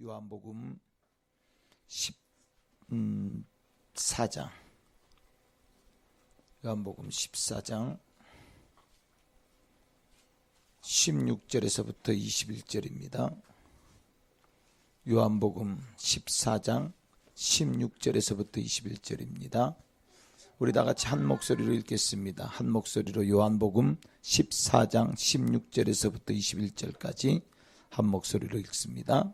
요한복음 14장 요한복음 14장 16절에서부터 21절입니다. 요한복음 14장 16절에서부터 21절입니다. 우리 다 같이 한 목소리로 읽겠습니다. 한 목소리로 요한복음 14장 16절에서부터 21절까지 한 목소리로 읽습니다.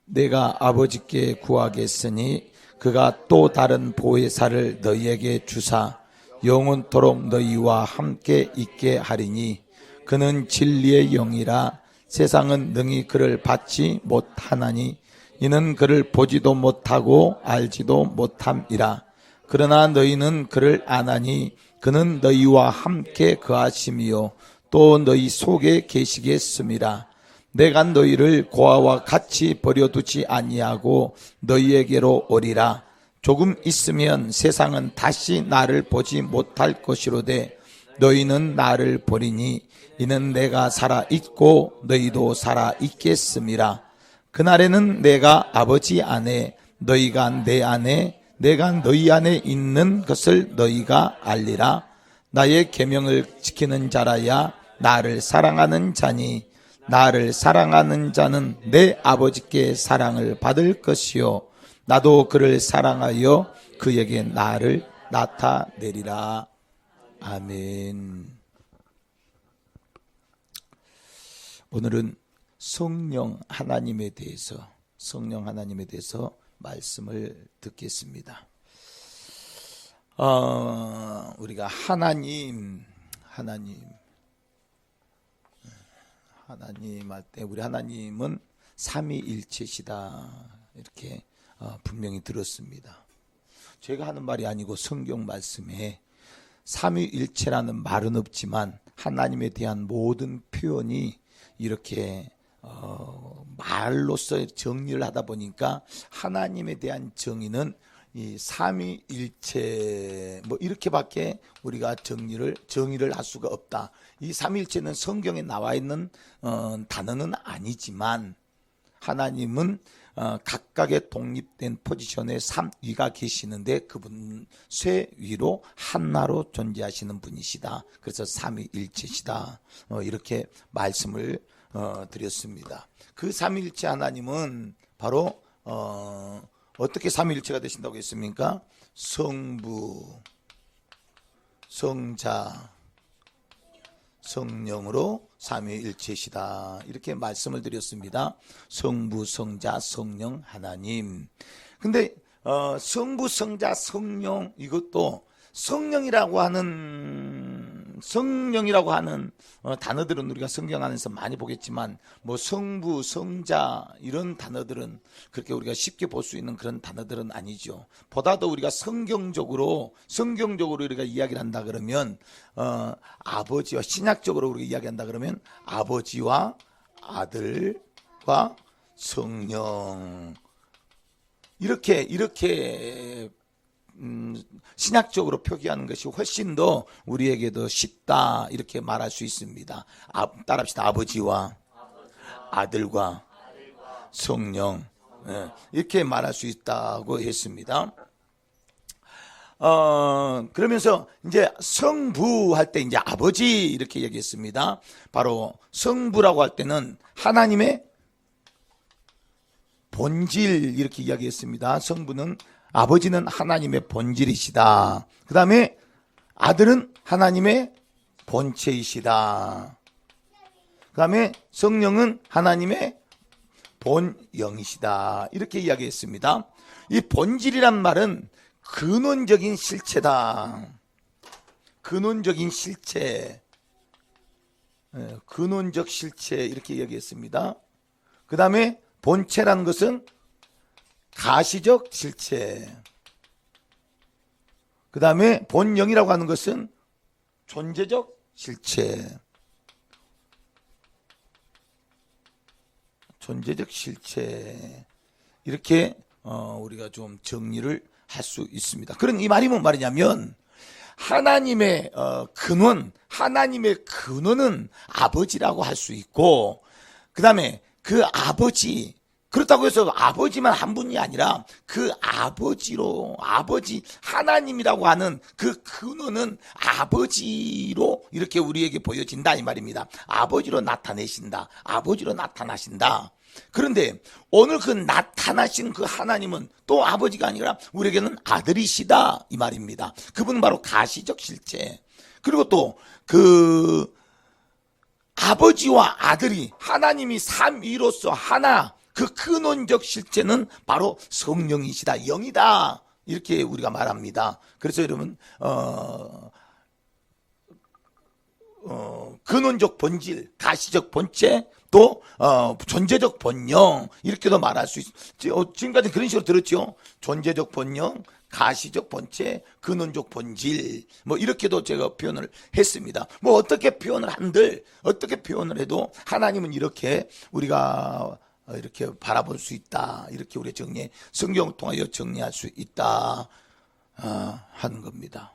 내가 아버지께 구하겠으니 그가 또 다른 보혜사를 너희에게 주사 영원토록 너희와 함께 있게 하리니 그는 진리의 영이라. 세상은 능히 그를 받지 못하나니 이는 그를 보지도 못하고 알지도 못함이라. 그러나 너희는 그를 아나니 그는 너희와 함께 거하심이요 또 너희 속에 계시겠음이라. 내가 너희를 고아와 같이 버려두지 아니하고 너희에게로 오리라. 조금 있으면 세상은 다시 나를 보지 못할 것이로되 너희는 나를 보리니 이는 내가 살아있고 너희도 살아있겠음이라. 그날에는 내가 아버지 안에 너희가 내 안에 내가 너희 안에 있는 것을 너희가 알리라. 나의 계명을 지키는 자라야 나를 사랑하는 자니 나를 사랑하는 자는 내 아버지께 사랑을 받을 것이요 나도 그를 사랑하여 그에게 나를 나타내리라. 아멘. 오늘은 성령 하나님에 대해서 말씀을 듣겠습니다. 우리가 하나님 할 때 우리 하나님은 삼위일체시다 이렇게 분명히 들었습니다. 제가 하는 말이 아니고 성경 말씀에 삼위일체라는 말은 없지만 하나님에 대한 모든 표현이 이렇게 말로서 정리를 하다 보니까 하나님에 대한 정의는 이 삼위일체 이렇게밖에 우리가 정의를 할 수가 없다. 이 삼위일체는 성경에 나와 있는 단어는 아니지만 하나님은 각각의 독립된 포지션에 삼위가 계시는데 그분 쇠위로 하나로 존재하시는 분이시다. 그래서 삼위일체시다. 이렇게 말씀을 드렸습니다. 그 삼위일체 하나님은 바로 어떻게 삼위일체가 되신다고 했습니까? 성부, 성자, 성령으로 삼위일체시다 이렇게 말씀을 드렸습니다. 성부, 성자, 성령 하나님. 근데 성부, 성자, 성령 이것도 성령이라고 하는 단어들은 우리가 성경 안에서 많이 보겠지만 성부, 성자 이런 단어들은 그렇게 우리가 쉽게 볼 수 있는 그런 단어들은 아니죠. 보다도 우리가 성경적으로 우리가 이야기를 한다 그러면 아버지와 신약적으로 우리가 이야기한다 그러면 아버지와 아들과 성령 이렇게 신약적으로 표기하는 것이 훨씬 더 우리에게도 쉽다 이렇게 말할 수 있습니다. 따라합시다. 아버지와 아들과 성령 이렇게 말할 수 있다고 했습니다. 그러면서 이제 성부 할 때 이제 아버지 이렇게 얘기했습니다. 바로 성부라고 할 때는 하나님의 본질 이렇게 이야기했습니다. 성부는 아버지는 하나님의 본질이시다. 그 다음에 아들은 하나님의 본체이시다. 그 다음에 성령은 하나님의 본영이시다. 이렇게 이야기했습니다. 이 본질이란 말은 근원적인 실체다. 근원적 실체 이렇게 이야기했습니다. 그 다음에 본체라는 것은 가시적 실체. 그 다음에 본영이라고 하는 것은 존재적 실체. 이렇게 우리가 좀 정리를 할 수 있습니다. 그런 이 말이 뭔 말이냐면 하나님의 근원은 아버지라고 할 수 있고 그 다음에 그 아버지 그렇다고 해서 아버지만 한 분이 아니라 그 아버지로, 아버지 하나님이라고 하는 그 근원은 아버지로 이렇게 우리에게 보여진다 이 말입니다. 아버지로 나타내신다. 아버지로 나타나신다. 그런데 오늘 그 나타나신 그 하나님은 또 아버지가 아니라 우리에게는 아들이시다 이 말입니다. 그분은 바로 가시적 실체. 그리고 또 그 아버지와 아들이 하나님이 삼위로서 하나, 그 근원적 실체는 바로 성령이시다, 영이다 이렇게 우리가 말합니다. 그래서 여러분 근원적 본질, 가시적 본체, 또 존재적 본영 이렇게도 말할 수 있죠. 지금까지 그런 식으로 들었죠. 존재적 본영, 가시적 본체, 근원적 본질 뭐 이렇게도 제가 표현을 했습니다. 뭐 어떻게 표현을 한들 어떻게 표현을 해도 하나님은 이렇게 우리가 이렇게 바라볼 수 있다. 이렇게 우리 정리, 성경을 통하여 정리할 수 있다 하는 겁니다.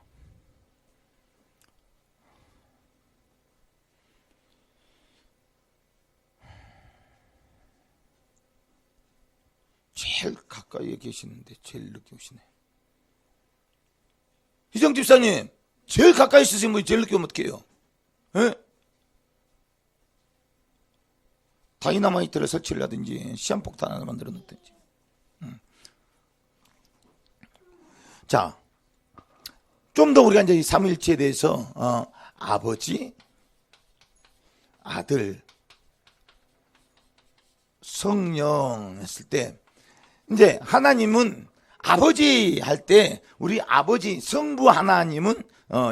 제일 가까이에 계시는데 제일 늦게 오시네. 희정 집사님, 제일 가까이 있으신 분이 제일 늦게 오면 어떡해요? 예? 다이나마이트를 설치를 하든지 시한폭탄 하나 만들어 놓든지. 자, 좀 더 우리가 이제 이 삼위일체에 대해서 아버지, 아들, 성령 했을 때 이제 하나님은 아버지 할 때 우리 아버지 성부 하나님은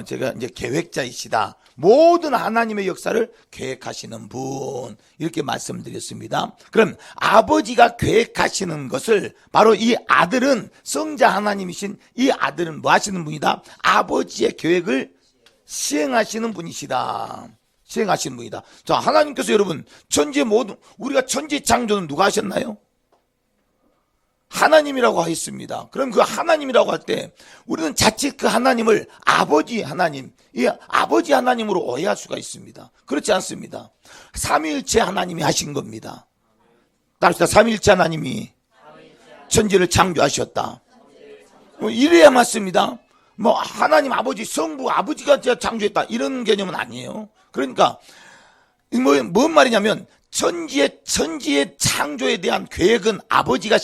제가 이제 계획자이시다. 모든 하나님의 역사를 계획하시는 분 이렇게 말씀드렸습니다. 그럼 아버지가 계획하시는 것을 바로 이 아들은 성자 하나님이신 이 아들은 뭐 하시는 분이다? 아버지의 계획을 시행하시는 분이시다. 시행하시는 분이다. 자, 하나님께서 여러분 천지 모든 우리가 천지 창조는 누가 하셨나요? 하나님이라고 하였습니다. 그럼 그 하나님이라고 할 때 우리는 자칫 그 하나님을 아버지 하나님, 이 아버지 하나님으로 오해할 수가 있습니다. 그렇지 않습니다. 삼위일체 하나님이 하신 겁니다. 따릅시다. 삼위일체 하나님이 천지를 창조하셨다. 이래야 맞습니다. 뭐 하나님 아버지 성부 아버지가 창조했다 이런 개념은 아니에요. 그러니까 뭔 말이냐면 천지의 창조에 대한 계획은 아버지가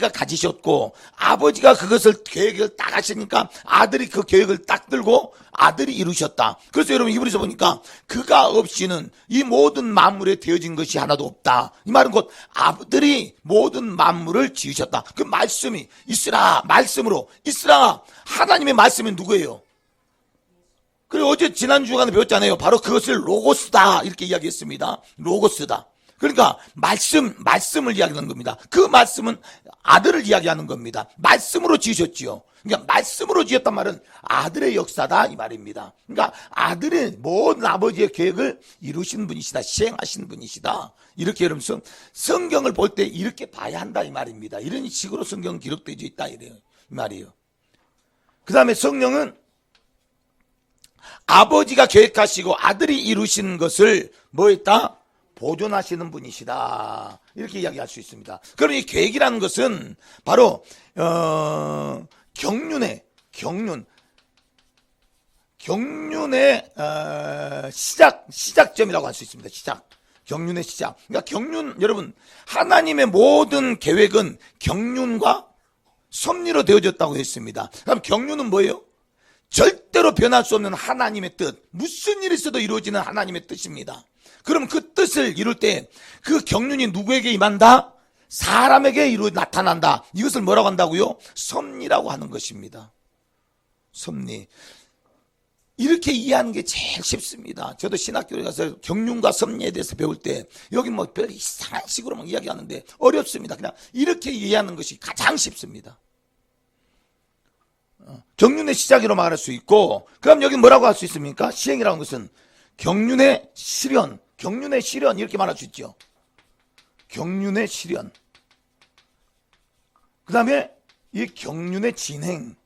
가지셨고 아버지가 그것을 계획을 딱 하시니까 아들이 그 계획을 딱 들고 아들이 이루셨다. 그래서 여러분 히브리서 보니까 그가 없이는 이 모든 만물에 되어진 것이 하나도 없다. 이 말은 곧 아들이 모든 만물을 지으셨다. 그 말씀이 있으라 말씀으로 있으라 하나님의 말씀이 누구예요? 그리고 어제 지난 주간에 배웠잖아요. 바로 그것을 로고스다 이렇게 이야기했습니다. 로고스다. 그러니까 말씀을 이야기하는 겁니다. 그 말씀은 아들을 이야기하는 겁니다. 말씀으로 지으셨지요. 그러니까 말씀으로 지었단 말은 아들의 역사다 이 말입니다. 그러니까 아들의 모든 아버지의 계획을 이루신 분이시다. 시행하신 분이시다. 이렇게 여러분 성경을 볼 때 이렇게 봐야 한다 이 말입니다. 이런 식으로 성경 기록되어 있다 이래요. 이 말이에요. 그 다음에 성령은 아버지가 계획하시고 아들이 이루신 것을 뭐 했다? 보존하시는 분이시다. 이렇게 이야기할 수 있습니다. 그럼 이 계획이라는 것은 바로 경륜의 시작점이라고 할 수 있습니다. 경륜의 시작. 그러니까 경륜 여러분 하나님의 모든 계획은 경륜과 섭리로 되어졌다고 했습니다. 그럼 경륜은 뭐예요? 절대로 변할 수 없는 하나님의 뜻, 무슨 일이 있어도 이루어지는 하나님의 뜻입니다. 그럼 그 뜻을 이룰 때 그 경륜이 누구에게 임한다? 사람에게 나타난다. 이것을 뭐라고 한다고요? 섭리라고 하는 것입니다. 섭리. 이렇게 이해하는 게 제일 쉽습니다. 저도 신학교에 가서 경륜과 섭리에 대해서 배울 때 여기 뭐 별 이상한 식으로 막 이야기하는데 어렵습니다. 그냥 이렇게 이해하는 것이 가장 쉽습니다. 경륜의 시작이라고 말할 수 있고, 그럼 여기 뭐라고 할 수 있습니까? 시행이라는 것은 경륜의 실현 이렇게 말할 수 있죠. 경륜의 실현. 그 다음에 이 경륜의 진행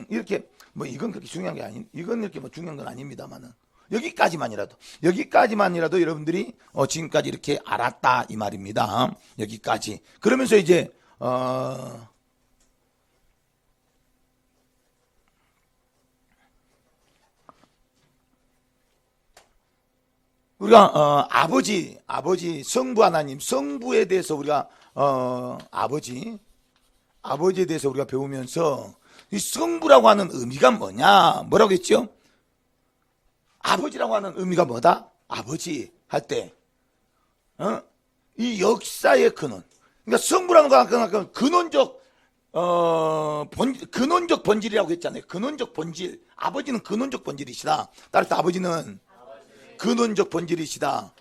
이렇게 뭐 이건 그렇게 중요한 게 이건 이렇게 뭐 중요한 건 아닙니다만은 여기까지만이라도 여러분들이 지금까지 이렇게 알았다 이 말입니다. 여기까지. 그러면서 이제 우리가 아버지 성부 하나님, 성부에 대해서 우리가 아버지에 대해서 우리가 배우면서 이 성부라고 하는 의미가 뭐라고 했죠? 아버지라고 하는 의미가 뭐다? 아버지 할 때 이 역사의 근원, 그러니까 성부라는 거 근원적 근원적 본질이라고 했잖아요. 근원적 본질. 아버지는 근원적 본질이시다. 따라서 아버지는 근원적 본질이시다.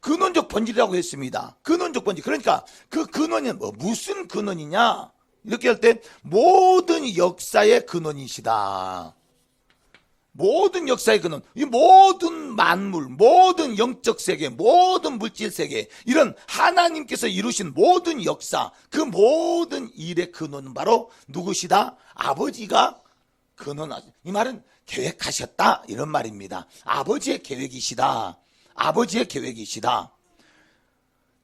근원적 본질이라고 했습니다. 근원적 본질. 그러니까 그 근원이 무슨 근원이냐? 이렇게 할 때 모든 역사의 근원이시다. 모든 역사의 근원, 이 모든 만물, 모든 영적 세계, 모든 물질 세계, 이런 하나님께서 이루신 모든 역사, 그 모든 일의 근원은 바로 누구시다? 아버지가 근원하시. 이 말은 계획하셨다 이런 말입니다. 아버지의 계획이시다. 아버지의 계획이시다.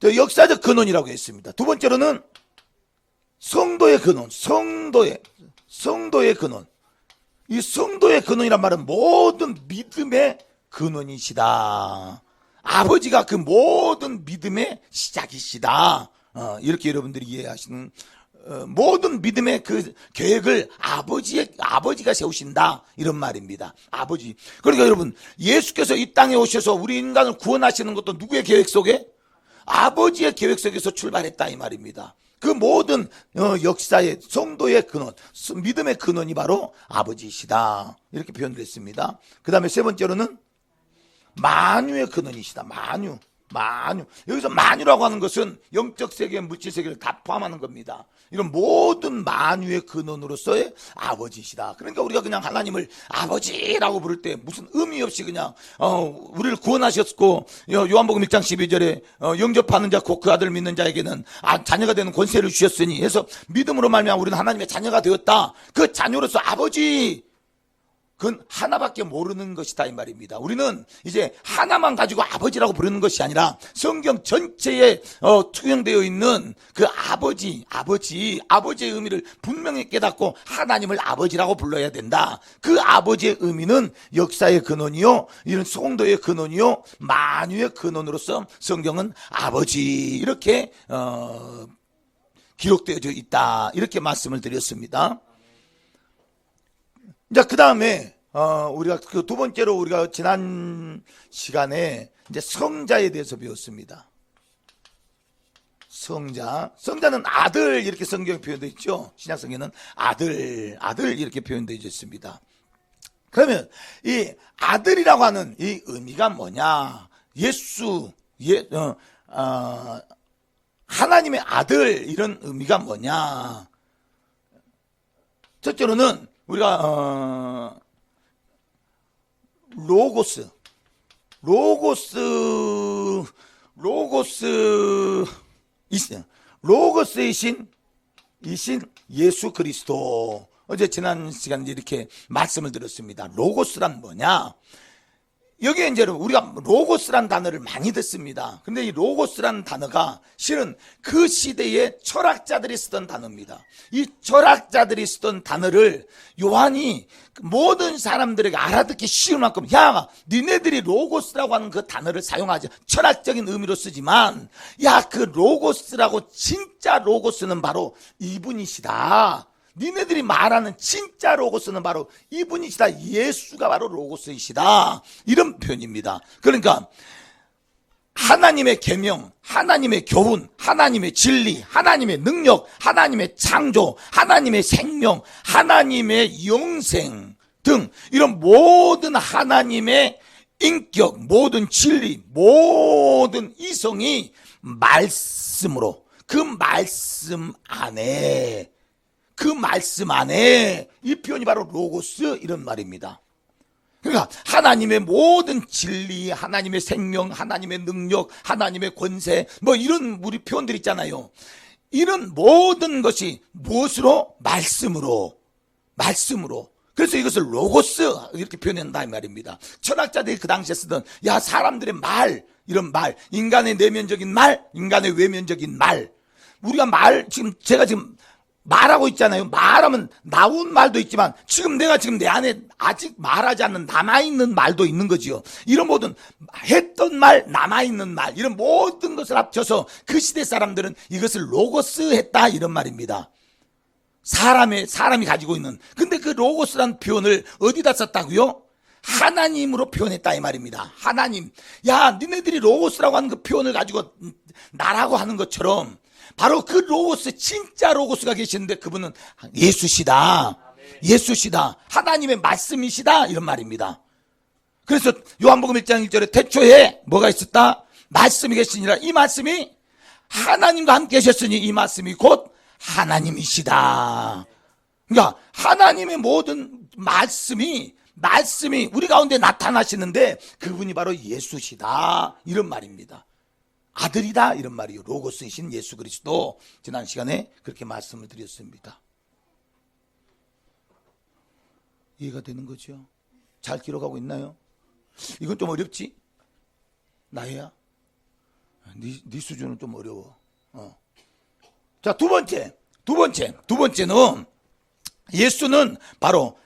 역사적 근원이라고 했습니다. 두 번째로는 성도의 근원, 성도의 근원. 이 성도의 근원이란 말은 모든 믿음의 근원이시다. 아버지가 그 모든 믿음의 시작이시다. 이렇게 여러분들이 이해하시는, 모든 믿음의 그 계획을 아버지가 세우신다 이런 말입니다. 아버지. 그러니까 여러분, 예수께서 이 땅에 오셔서 우리 인간을 구원하시는 것도 누구의 계획 속에? 아버지의 계획 속에서 출발했다 이 말입니다. 그 모든 역사의 성도의 근원, 믿음의 근원이 바로 아버지이시다 이렇게 표현을 했습니다. 그 다음에 세 번째로는 만유의 근원이시다. 만유. 여기서 만유라고 하는 것은 영적 세계, 물질 세계를 다 포함하는 겁니다. 이런 모든 만유의 근원으로서의 아버지시다. 그러니까 우리가 그냥 하나님을 아버지라고 부를 때 무슨 의미 없이 그냥 우리를 구원하셨고, 요한복음 1장 12절에 영접하는 자 곧 그 아들 믿는 자에게는 자녀가 되는 권세를 주셨으니 해서 믿음으로 말미암아 우리는 하나님의 자녀가 되었다. 그 자녀로서 아버지, 그건 하나밖에 모르는 것이다 이 말입니다. 우리는 이제 하나만 가지고 아버지라고 부르는 것이 아니라 성경 전체에 투영되어 있는 그 아버지의 의미를 분명히 깨닫고 하나님을 아버지라고 불러야 된다. 그 아버지의 의미는 역사의 근원이요, 이런 성도의 근원이요, 만유의 근원으로서 성경은 아버지 이렇게 기록되어져 있다 이렇게 말씀을 드렸습니다. 자, 그 다음에, 우리가 그 두 번째로 우리가 지난 시간에 이제 성자에 대해서 배웠습니다. 성자는 아들 이렇게 성경에 표현되어 있죠. 신약성경에는 아들 이렇게 표현되어 있습니다. 그러면 이 아들이라고 하는 이 의미가 뭐냐? 하나님의 아들 이런 의미가 뭐냐? 첫째로는 우리가 로고스이신 예수 그리스도. 어제 지난 시간에 이렇게 말씀을 드렸습니다. 로고스란 뭐냐? 여기에 이제 우리가 로고스란 단어를 많이 듣습니다. 근데 이 로고스란 단어가 실은 그 시대의 철학자들이 쓰던 단어입니다. 이 철학자들이 쓰던 단어를 요한이 모든 사람들에게 알아듣기 쉬운 만큼, 야, 니네들이 로고스라고 하는 그 단어를 사용하지, 철학적인 의미로 쓰지만, 야, 그 로고스라고, 진짜 로고스는 바로 이분이시다. 니네들이 말하는 진짜 로고스는 바로 이분이시다. 예수가 바로 로고스이시다. 이런 표현입니다. 그러니까 하나님의 계명, 하나님의 교훈, 하나님의 진리, 하나님의 능력, 하나님의 창조, 하나님의 생명, 하나님의 영생 등 이런 모든 하나님의 인격, 모든 진리, 모든 이성이 말씀으로, 그 말씀 안에 이 표현이 바로 로고스 이런 말입니다. 그러니까 하나님의 모든 진리, 하나님의 생명, 하나님의 능력, 하나님의 권세, 뭐 이런 우리 표현들 있잖아요. 이런 모든 것이 무엇으로? 말씀으로. 그래서 이것을 로고스 이렇게 표현한다 이 말입니다. 철학자들이 그 당시에 쓰던 사람들의 말, 이런 말, 인간의 내면적인 말, 인간의 외면적인 말. 우리가 제가 지금 말하고 있잖아요. 말하면 나온 말도 있지만 내가 내 안에 아직 말하지 않는 남아있는 말도 있는 거지요. 이런 모든 했던 말, 남아있는 말, 이런 모든 것을 합쳐서 그 시대 사람들은 이것을 로고스 했다 이런 말입니다. 사람이 가지고 있는. 근데 그 로고스라는 표현을 어디다 썼다고요? 하나님으로 표현했다 이 말입니다. 하나님. 니네들이 로고스라고 하는 그 표현을 가지고 나라고 하는 것처럼 바로 그 로고스, 진짜 로고스가 계시는데 그분은 예수시다. 예수시다. 하나님의 말씀이시다 이런 말입니다. 그래서 요한복음 1장 1절에 태초에 뭐가 있었다? 말씀이 계시니라. 이 말씀이 하나님과 함께 계셨으니 이 말씀이 곧 하나님이시다. 그러니까 하나님의 모든 말씀이 우리 가운데 나타나시는데 그분이 바로 예수시다 이런 말입니다. 아들이다 이런 말이요. 로고스이신 예수 그리스도. 지난 시간에 그렇게 말씀을 드렸습니다. 이해가 되는 거죠? 잘 기록하고 있나요? 이건 좀 어렵지? 나야? 네 수준은 좀 어려워. 자, 두 번째는 예수는 바로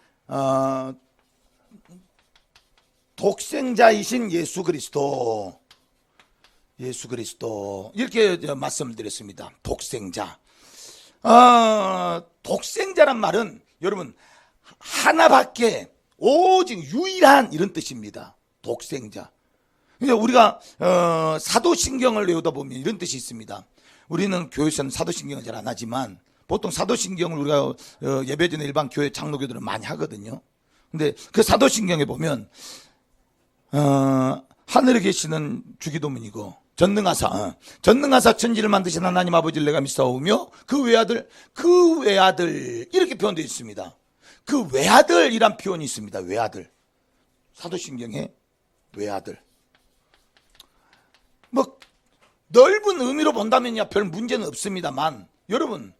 독생자이신 예수 그리스도 이렇게 말씀을 드렸습니다. 독생자. 독생자란 말은 여러분 하나밖에 오직 유일한 이런 뜻입니다. 독생자. 우리가 사도신경을 외우다 보면 이런 뜻이 있습니다. 우리는 교회에서는 사도신경을 잘 안 하지만 보통 사도신경을 우리가 예배 전에 일반 교회 장로교들은 많이 하거든요. 근데 그 사도신경에 보면 하늘에 계시는 주기도문이고 전능하사 천지를 만드신 하나님 아버지를 내가 믿사오며 그 외아들 이렇게 표현되어 있습니다. 그 외아들이란 표현이 있습니다. 외아들. 사도신경에 외아들. 뭐 넓은 의미로 본다면야 별 문제는 없습니다만 여러분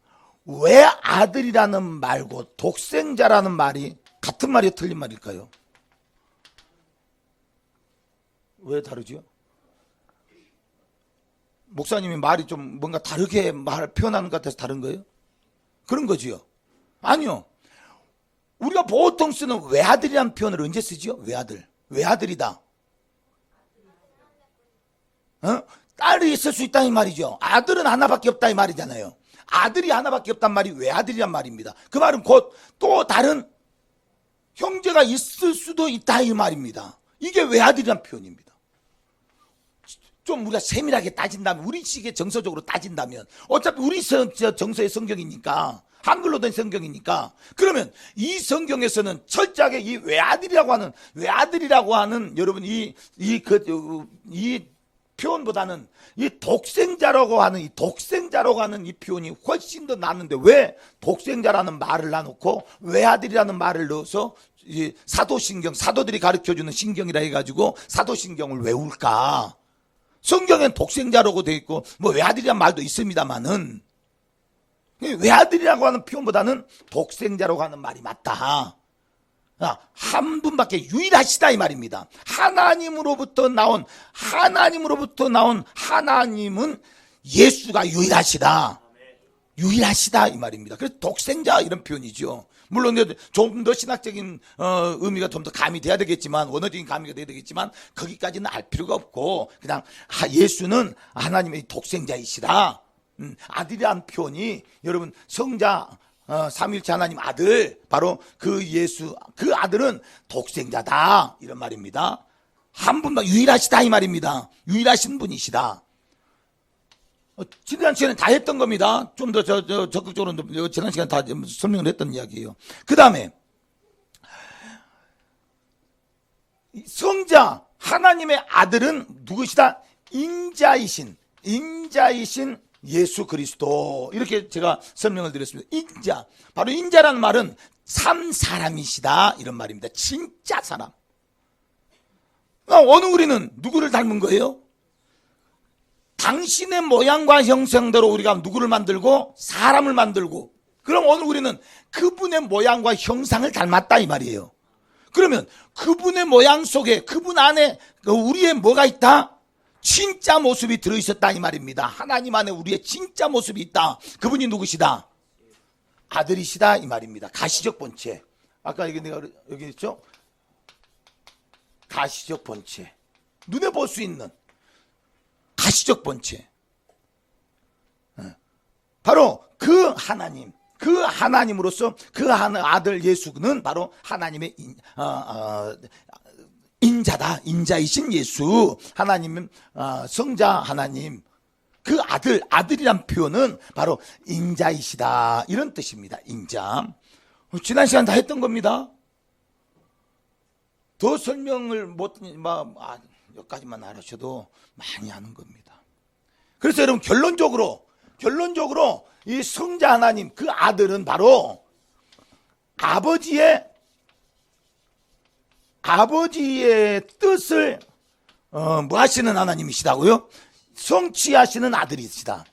외아들이라는 말고 독생자라는 말이 같은 말이에요, 틀린 말일까요? 왜 다르죠? 목사님이 말이 좀 뭔가 다르게 표현하는 것 같아서 다른 거예요? 그런 거지요? 아니요. 우리가 보통 쓰는 외아들이라는 표현을 언제 쓰지요? 외아들이다. 딸이 있을 수 있다 이 말이죠. 아들은 하나밖에 없다 이 말이잖아요. 아들이 하나밖에 없단 말이 외아들이란 말입니다. 그 말은 곧 또 다른 형제가 있을 수도 있다 이 말입니다. 이게 외아들이란 표현입니다. 좀 우리가 세밀하게 따진다면, 우리식의 정서적으로 따진다면, 어차피 우리 정서의 성경이니까, 한글로 된 성경이니까, 그러면 이 성경에서는 철저하게 이 외아들이라고 하는 여러분 이 표현보다는 이 독생자라고 하는 이 표현이 훨씬 더 낫는데 왜 독생자라는 말을 놔놓고 외아들이라는 말을 넣어서 이 사도들이 가르쳐주는 신경이라 해가지고 사도신경을 외울까? 성경엔 독생자라고 되어 있고 뭐 외아들이란 말도 있습니다만은 외아들이라고 하는 표현보다는 독생자라고 하는 말이 맞다. 한 분밖에 유일하시다 이 말입니다. 하나님으로부터 나온 하나님은 예수가 유일하시다 이 말입니다. 그래서 독생자 이런 표현이죠. 물론 좀 더 신학적인 의미가 좀 더 가미돼야 되겠지만, 원어적인 가미가 돼야 되겠지만 거기까지는 알 필요가 없고 그냥 예수는 하나님의 독생자이시다. 아들이란 표현이 여러분 성자 삼위일체 하나님 아들, 바로 그 예수, 그 아들은 독생자다 이런 말입니다. 한 분만 유일하시다 이 말입니다. 유일하신 분이시다. 지난 시간에 다 했던 겁니다. 좀 더 적극적으로 지난 시간에 다 설명을 했던 이야기예요. 그 다음에 성자 하나님의 아들은 누구시다? 인자이신 예수 그리스도, 이렇게 제가 설명을 드렸습니다. 인자, 바로 인자라는 말은 참 사람이시다 이런 말입니다. 진짜 사람. 어느 우리는 누구를 닮은 거예요? 당신의 모양과 형상대로 우리가 누구를 만들고? 사람을 만들고. 그럼 오늘 우리는 그분의 모양과 형상을 닮았다 이 말이에요. 그러면 그분의 모양 속에 그분 안에 우리의 뭐가 있다? 진짜 모습이 들어있었다 이 말입니다. 하나님 안에 우리의 진짜 모습이 있다. 그분이 누구시다? 아들이시다 이 말입니다. 가시적 본체. 아까 이게 내가 여기 있죠? 가시적 본체. 눈에 볼 수 있는 가시적 본체. 바로 그 하나님, 그 하나님으로서 그 아들 예수는 바로 하나님의 인자다. 인자이신 예수. 하나님, 성자 하나님. 그 아들이란 표현은 바로 인자이시다. 이런 뜻입니다. 인자. 지난 시간 다 했던 겁니다. 더 설명을 여기까지만 알으셔도 많이 아는 겁니다. 그래서 여러분 결론적으로 이 성자 하나님 그 아들은 바로 아버지의 뜻을 뭐 하시는 하나님이시다고요? 성취하시는 아들이시다.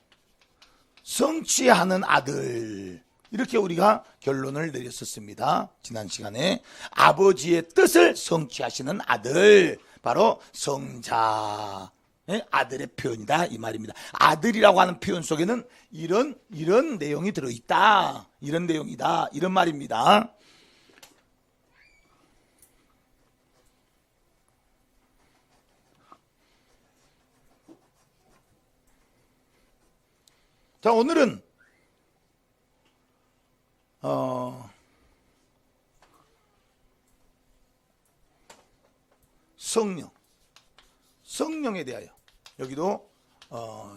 성취하는 아들. 이렇게 우리가 결론을 내렸었습니다. 지난 시간에 아버지의 뜻을 성취하시는 아들, 바로 성자 아들의 표현이다 이 말입니다. 아들이라고 하는 표현 속에는 이런 내용이 들어있다, 이런 내용이다, 이런 말입니다. 자, 오늘은 성령에 대하여, 여기도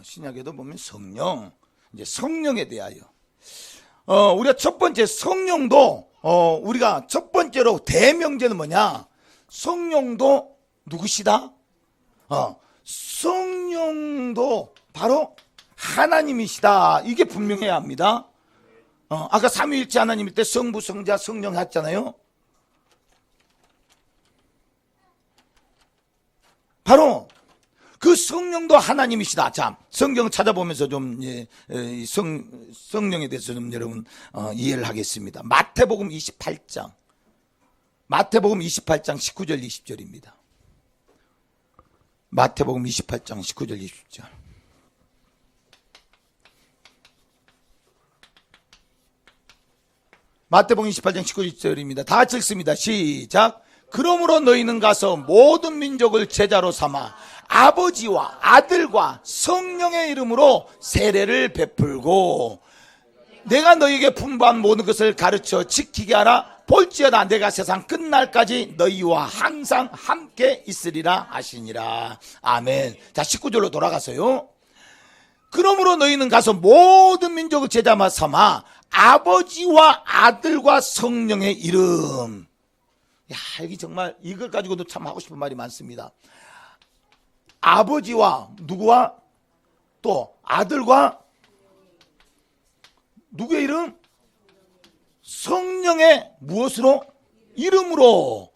신약에도 보면 성령, 이제 성령에 대하여 우리가 첫 번째 성령도 우리가 첫 번째로 대명제는 뭐냐? 성령도 누구시다? 성령도 바로 하나님이시다. 이게 분명해야 합니다. 아까 삼위일체 하나님일 때 성부, 성자, 성령 했잖아요. 바로 그 성령도 하나님이시다. 자, 성경 찾아보면서 좀 성령에 대해서 좀 여러분 이해를 하겠습니다. 마태복음 28장 19절 20절입니다. 마태복음 28장 19절 20절. 마태복음 28장 19절입니다. 다 같이 읽습니다. 시작. 그러므로 너희는 가서 모든 민족을 제자로 삼아 아버지와 아들과 성령의 이름으로 세례를 베풀고 내가 너희에게 분부한 모든 것을 가르쳐 지키게 하라. 볼지어다 내가 세상 끝날까지 너희와 항상 함께 있으리라 하시니라. 아멘. 자, 19절로 돌아가서요. 그러므로 너희는 가서 모든 민족을 제자 삼아 아버지와 아들과 성령의 이름. 야, 여기 정말 이걸 가지고도 참 하고 싶은 말이 많습니다. 아버지와 누구와 또 아들과 누구의 이름? 성령의 무엇으로? 이름으로.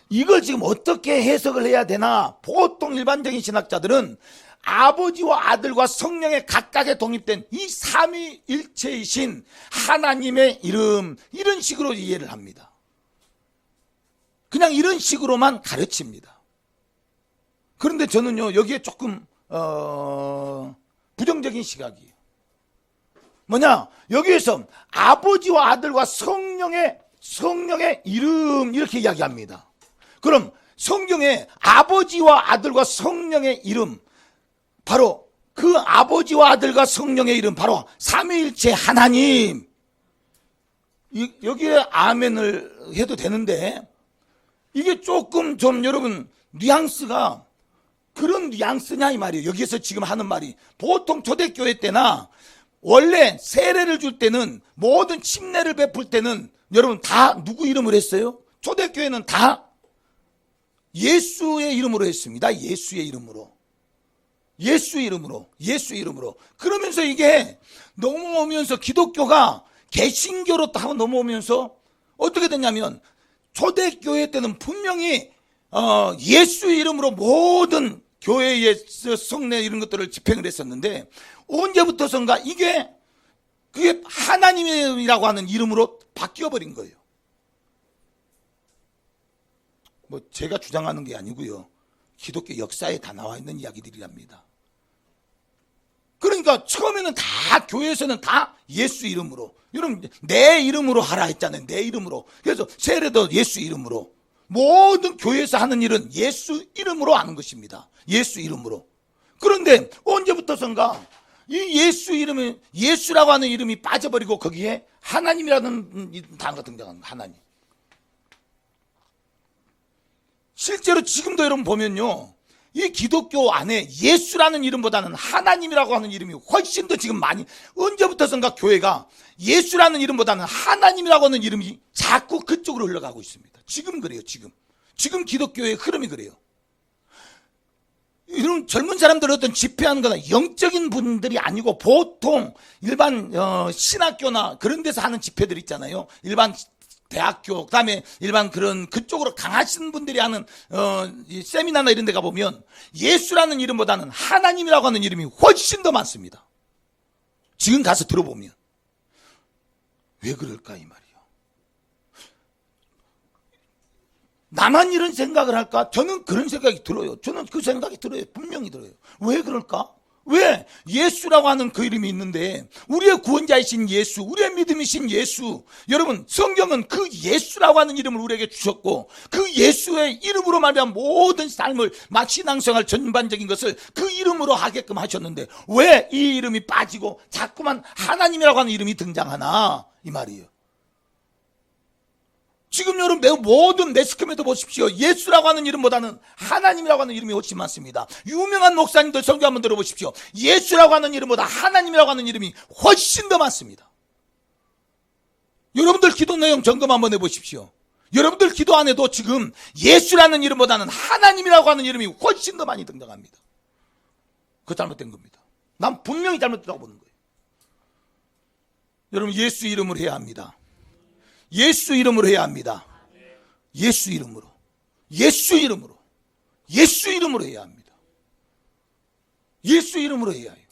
이걸 지금 어떻게 해석을 해야 되나? 보통 일반적인 신학자들은 아버지와 아들과 성령의 각각에 독립된 이 삼위일체이신 하나님의 이름, 이런 식으로 이해를 합니다. 그냥 이런 식으로만 가르칩니다. 그런데 저는요, 여기에 조금 부정적인 시각이에요. 뭐냐? 여기에서 아버지와 아들과 성령의 이름, 이렇게 이야기합니다. 그럼 성경에 아버지와 아들과 성령의 이름, 바로 그 아버지와 아들과 성령의 이름, 바로 삼위일체 하나님. 여기에 아멘을 해도 되는데 이게 조금 좀 여러분 뉘앙스가 그런 뉘앙스냐 이 말이에요. 여기에서 지금 하는 말이 보통 초대교회 때나 원래 세례를 줄 때는 모든 침례를 베풀 때는 여러분 다 누구 이름을 했어요? 초대교회는 다 예수의 이름으로 했습니다. 예수의 이름으로. 그러면서 이게 넘어오면서 기독교가 개신교로 다 넘어오면서 어떻게 됐냐면 초대교회 때는 분명히 예수의 이름으로 모든 교회의 성례 이런 것들을 집행을 했었는데 언제부터선가 이게 그게 하나님이라고 하는 이름으로 바뀌어버린 거예요. 뭐 제가 주장하는 게 아니고요. 기독교 역사에 다 나와 있는 이야기들이랍니다. 그러니까 처음에는 다 교회에서는 다 예수 이름으로, 여러분 내 이름으로 하라 했잖아요. 내 이름으로. 그래서 세례도 예수 이름으로. 모든 교회에서 하는 일은 예수 이름으로 하는 것입니다. 예수 이름으로. 그런데 언제부터선가 이 예수 이름이, 예수라고 하는 이름이 빠져버리고 거기에 하나님이라는 단어가 등장하는 거예요. 하나님. 실제로 지금도 여러분 보면요, 이 기독교 안에 예수라는 이름보다는 하나님이라고 하는 이름이 훨씬 더 지금 많이, 언제부터선가 교회가 예수라는 이름보다는 하나님이라고 하는 이름이 자꾸 그쪽으로 흘러가고 있습니다. 지금 그래요. 지금 기독교의 흐름이 그래요. 이런 젊은 사람들은 어떤 집회하는 거나 영적인 분들이 아니고 보통 일반 신학교나 그런 데서 하는 집회들 있잖아요. 일반 대학교, 그다음에 일반 그런 그쪽으로 강하신 분들이 하는 이 세미나나 이런 데 가보면 예수라는 이름보다는 하나님이라고 하는 이름이 훨씬 더 많습니다. 지금 가서 들어보면. 왜 그럴까 이 말이에요. 나만 이런 생각을 할까? 저는 그런 생각이 들어요. 저는 그 생각이 들어요. 분명히 들어요. 왜 그럴까? 왜? 예수라고 하는 그 이름이 있는데 우리의 구원자이신 예수, 우리의 믿음이신 예수, 여러분 성경은 그 예수라고 하는 이름을 우리에게 주셨고 그 예수의 이름으로 말미암아 모든 삶을 막 신앙생활 전반적인 것을 그 이름으로 하게끔 하셨는데 왜 이 이름이 빠지고 자꾸만 하나님이라고 하는 이름이 등장하나 이 말이에요. 지금 여러분 매우 모든 매스컴에도 보십시오. 예수라고 하는 이름보다는 하나님이라고 하는 이름이 훨씬 많습니다. 유명한 목사님들 설교 한번 들어보십시오. 예수라고 하는 이름보다 하나님이라고 하는 이름이 훨씬 더 많습니다. 여러분들 기도 내용 점검 한번 해보십시오. 여러분들 기도 안에도 지금 예수라는 이름보다는 하나님이라고 하는 이름이 훨씬 더 많이 등장합니다. 그거 잘못된 겁니다. 난 분명히 잘못됐다고 보는 거예요. 여러분 예수 이름으로 해야 합니다. 예수 이름으로 해야 합니다. 예수 이름으로. 예수 이름으로. 예수 이름으로 해야 합니다. 예수 이름으로 해야 해요.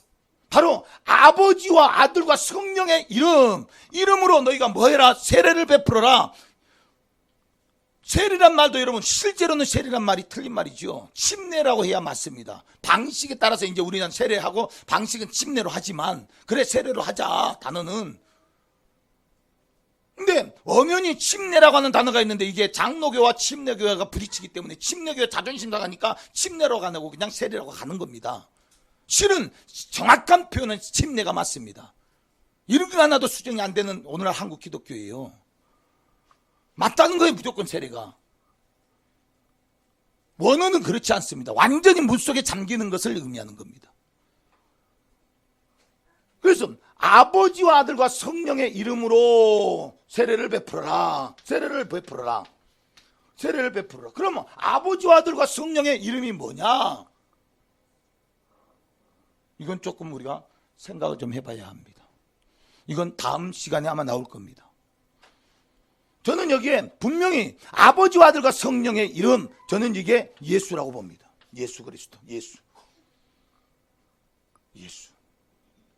바로 아버지와 아들과 성령의 이름으로 너희가 뭐해라? 세례를 베풀어라. 세례란 말도 여러분 실제로는 세례란 말이 틀린 말이죠. 침례라고 해야 맞습니다. 방식에 따라서 이제 우리는 세례하고 방식은 침례로 하지만 그래 세례로 하자 단어는. 근데 엄연히 침례라고 하는 단어가 있는데 이게 장로교와 침례교회가 부딪히기 때문에 침례교회 자존심 상하니까 침례로 가고 그냥 세례라고 가는 겁니다. 실은 정확한 표현은 침례가 맞습니다. 이런 거 하나도 수정이 안 되는 오늘날 한국 기독교예요. 맞다는 거예요. 무조건 세례가. 원어는 그렇지 않습니다. 완전히 물속에 잠기는 것을 의미하는 겁니다. 그래서 아버지와 아들과 성령의 이름으로 세례를 베풀어라. 세례를 베풀어라. 세례를 베풀어라. 그러면 아버지와 아들과 성령의 이름이 뭐냐? 이건 조금 우리가 생각을 좀 해봐야 합니다. 이건 다음 시간에 아마 나올 겁니다. 저는 여기에 분명히 아버지와 아들과 성령의 이름, 저는 이게 예수라고 봅니다. 예수 그리스도, 예수.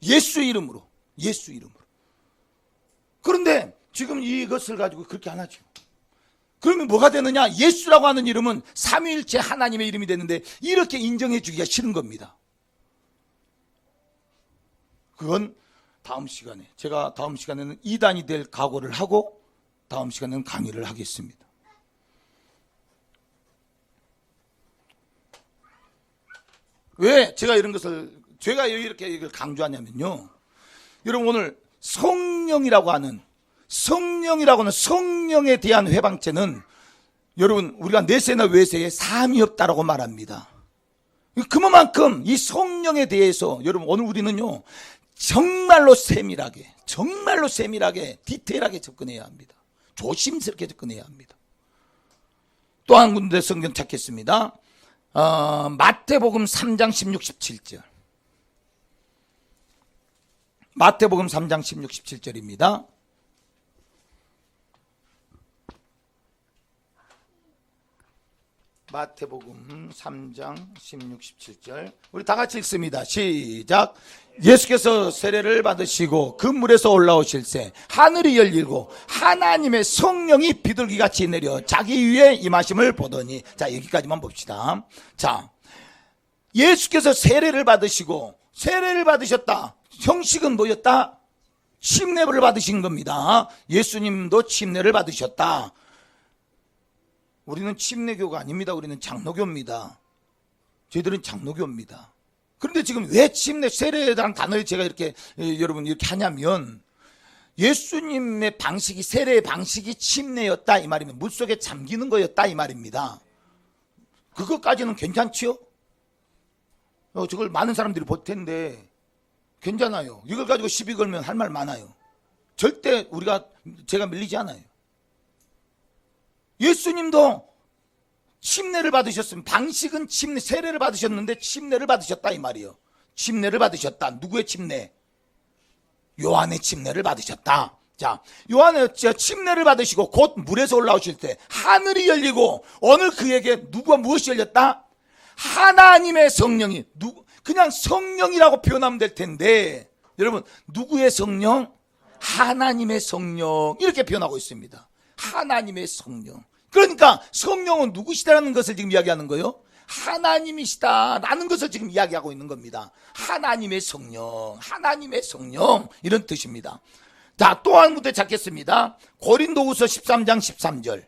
예수 이름으로. 예수 이름으로. 그런데 지금 이것을 가지고 그렇게 안 하죠. 그러면 뭐가 되느냐? 예수라고 하는 이름은 삼위일체 하나님의 이름이 되는데 이렇게 인정해 주기가 싫은 겁니다. 그건 다음 시간에, 제가 다음 시간에는 이단이 될 각오를 하고 다음 시간에는 강의를 하겠습니다. 왜 제가 이런 것을, 제가 이렇게 이걸 강조하냐면요. 여러분 오늘 성령이라고 하는 성령에 대한 회방죄는 여러분 우리가 내세나 외세에 사함이 없다라고 말합니다. 그만큼 이 성령에 대해서 여러분 오늘 우리는요 정말로 세밀하게 디테일하게 접근해야 합니다. 조심스럽게 접근해야 합니다. 또 한 군데 성경 찾겠습니다. 마태복음 3장 16, 17절. 마태복음 3장 16, 17절입니다. 마태복음 3장 16, 17절 우리 다 같이 읽습니다. 시작. 예수께서 세례를 받으시고 그 물에서 올라오실새 하늘이 열리고 하나님의 성령이 비둘기같이 내려 자기 위에 임하심을 보더니. 자, 여기까지만 봅시다. 자, 예수께서 세례를 받으시고 세례를 받으셨다. 형식은 뭐였다? 침례를 받으신 겁니다. 예수님도 침례를 받으셨다. 우리는 침례교가 아닙니다. 우리는 장로교입니다. 저희들은 장로교입니다. 그런데 지금 왜 침례, 세례라는 단어를 제가 이렇게 여러분 이렇게 하냐면 예수님의 방식이, 세례의 방식이 침례였다 이 말이면 물속에 잠기는 거였다 이 말입니다. 그것까지는 괜찮지요? 저걸 많은 사람들이 볼 텐데 괜찮아요. 이걸 가지고 시비 걸면 할 말 많아요. 절대 제가 밀리지 않아요. 예수님도 침례를 받으셨으면 방식은 침례, 세례를 받으셨는데 침례를 받으셨다 이 말이에요. 침례를 받으셨다. 누구의 침례? 요한의 침례를 받으셨다. 자, 요한의 침례를 받으시고 곧 물에서 올라오실 때 하늘이 열리고 오늘 그에게 무엇이 열렸다? 하나님의 성령이, 그냥 성령이라고 표현하면 될 텐데 여러분 누구의 성령? 하나님의 성령 이렇게 표현하고 있습니다. 하나님의 성령. 그러니까 성령은 누구시다라는 것을 지금 이야기하는 거예요. 하나님이시다라는 것을 지금 이야기하고 있는 겁니다. 하나님의 성령, 하나님의 성령 이런 뜻입니다. 자, 또 한 군데 찾겠습니다. 고린도후서 13장 13절.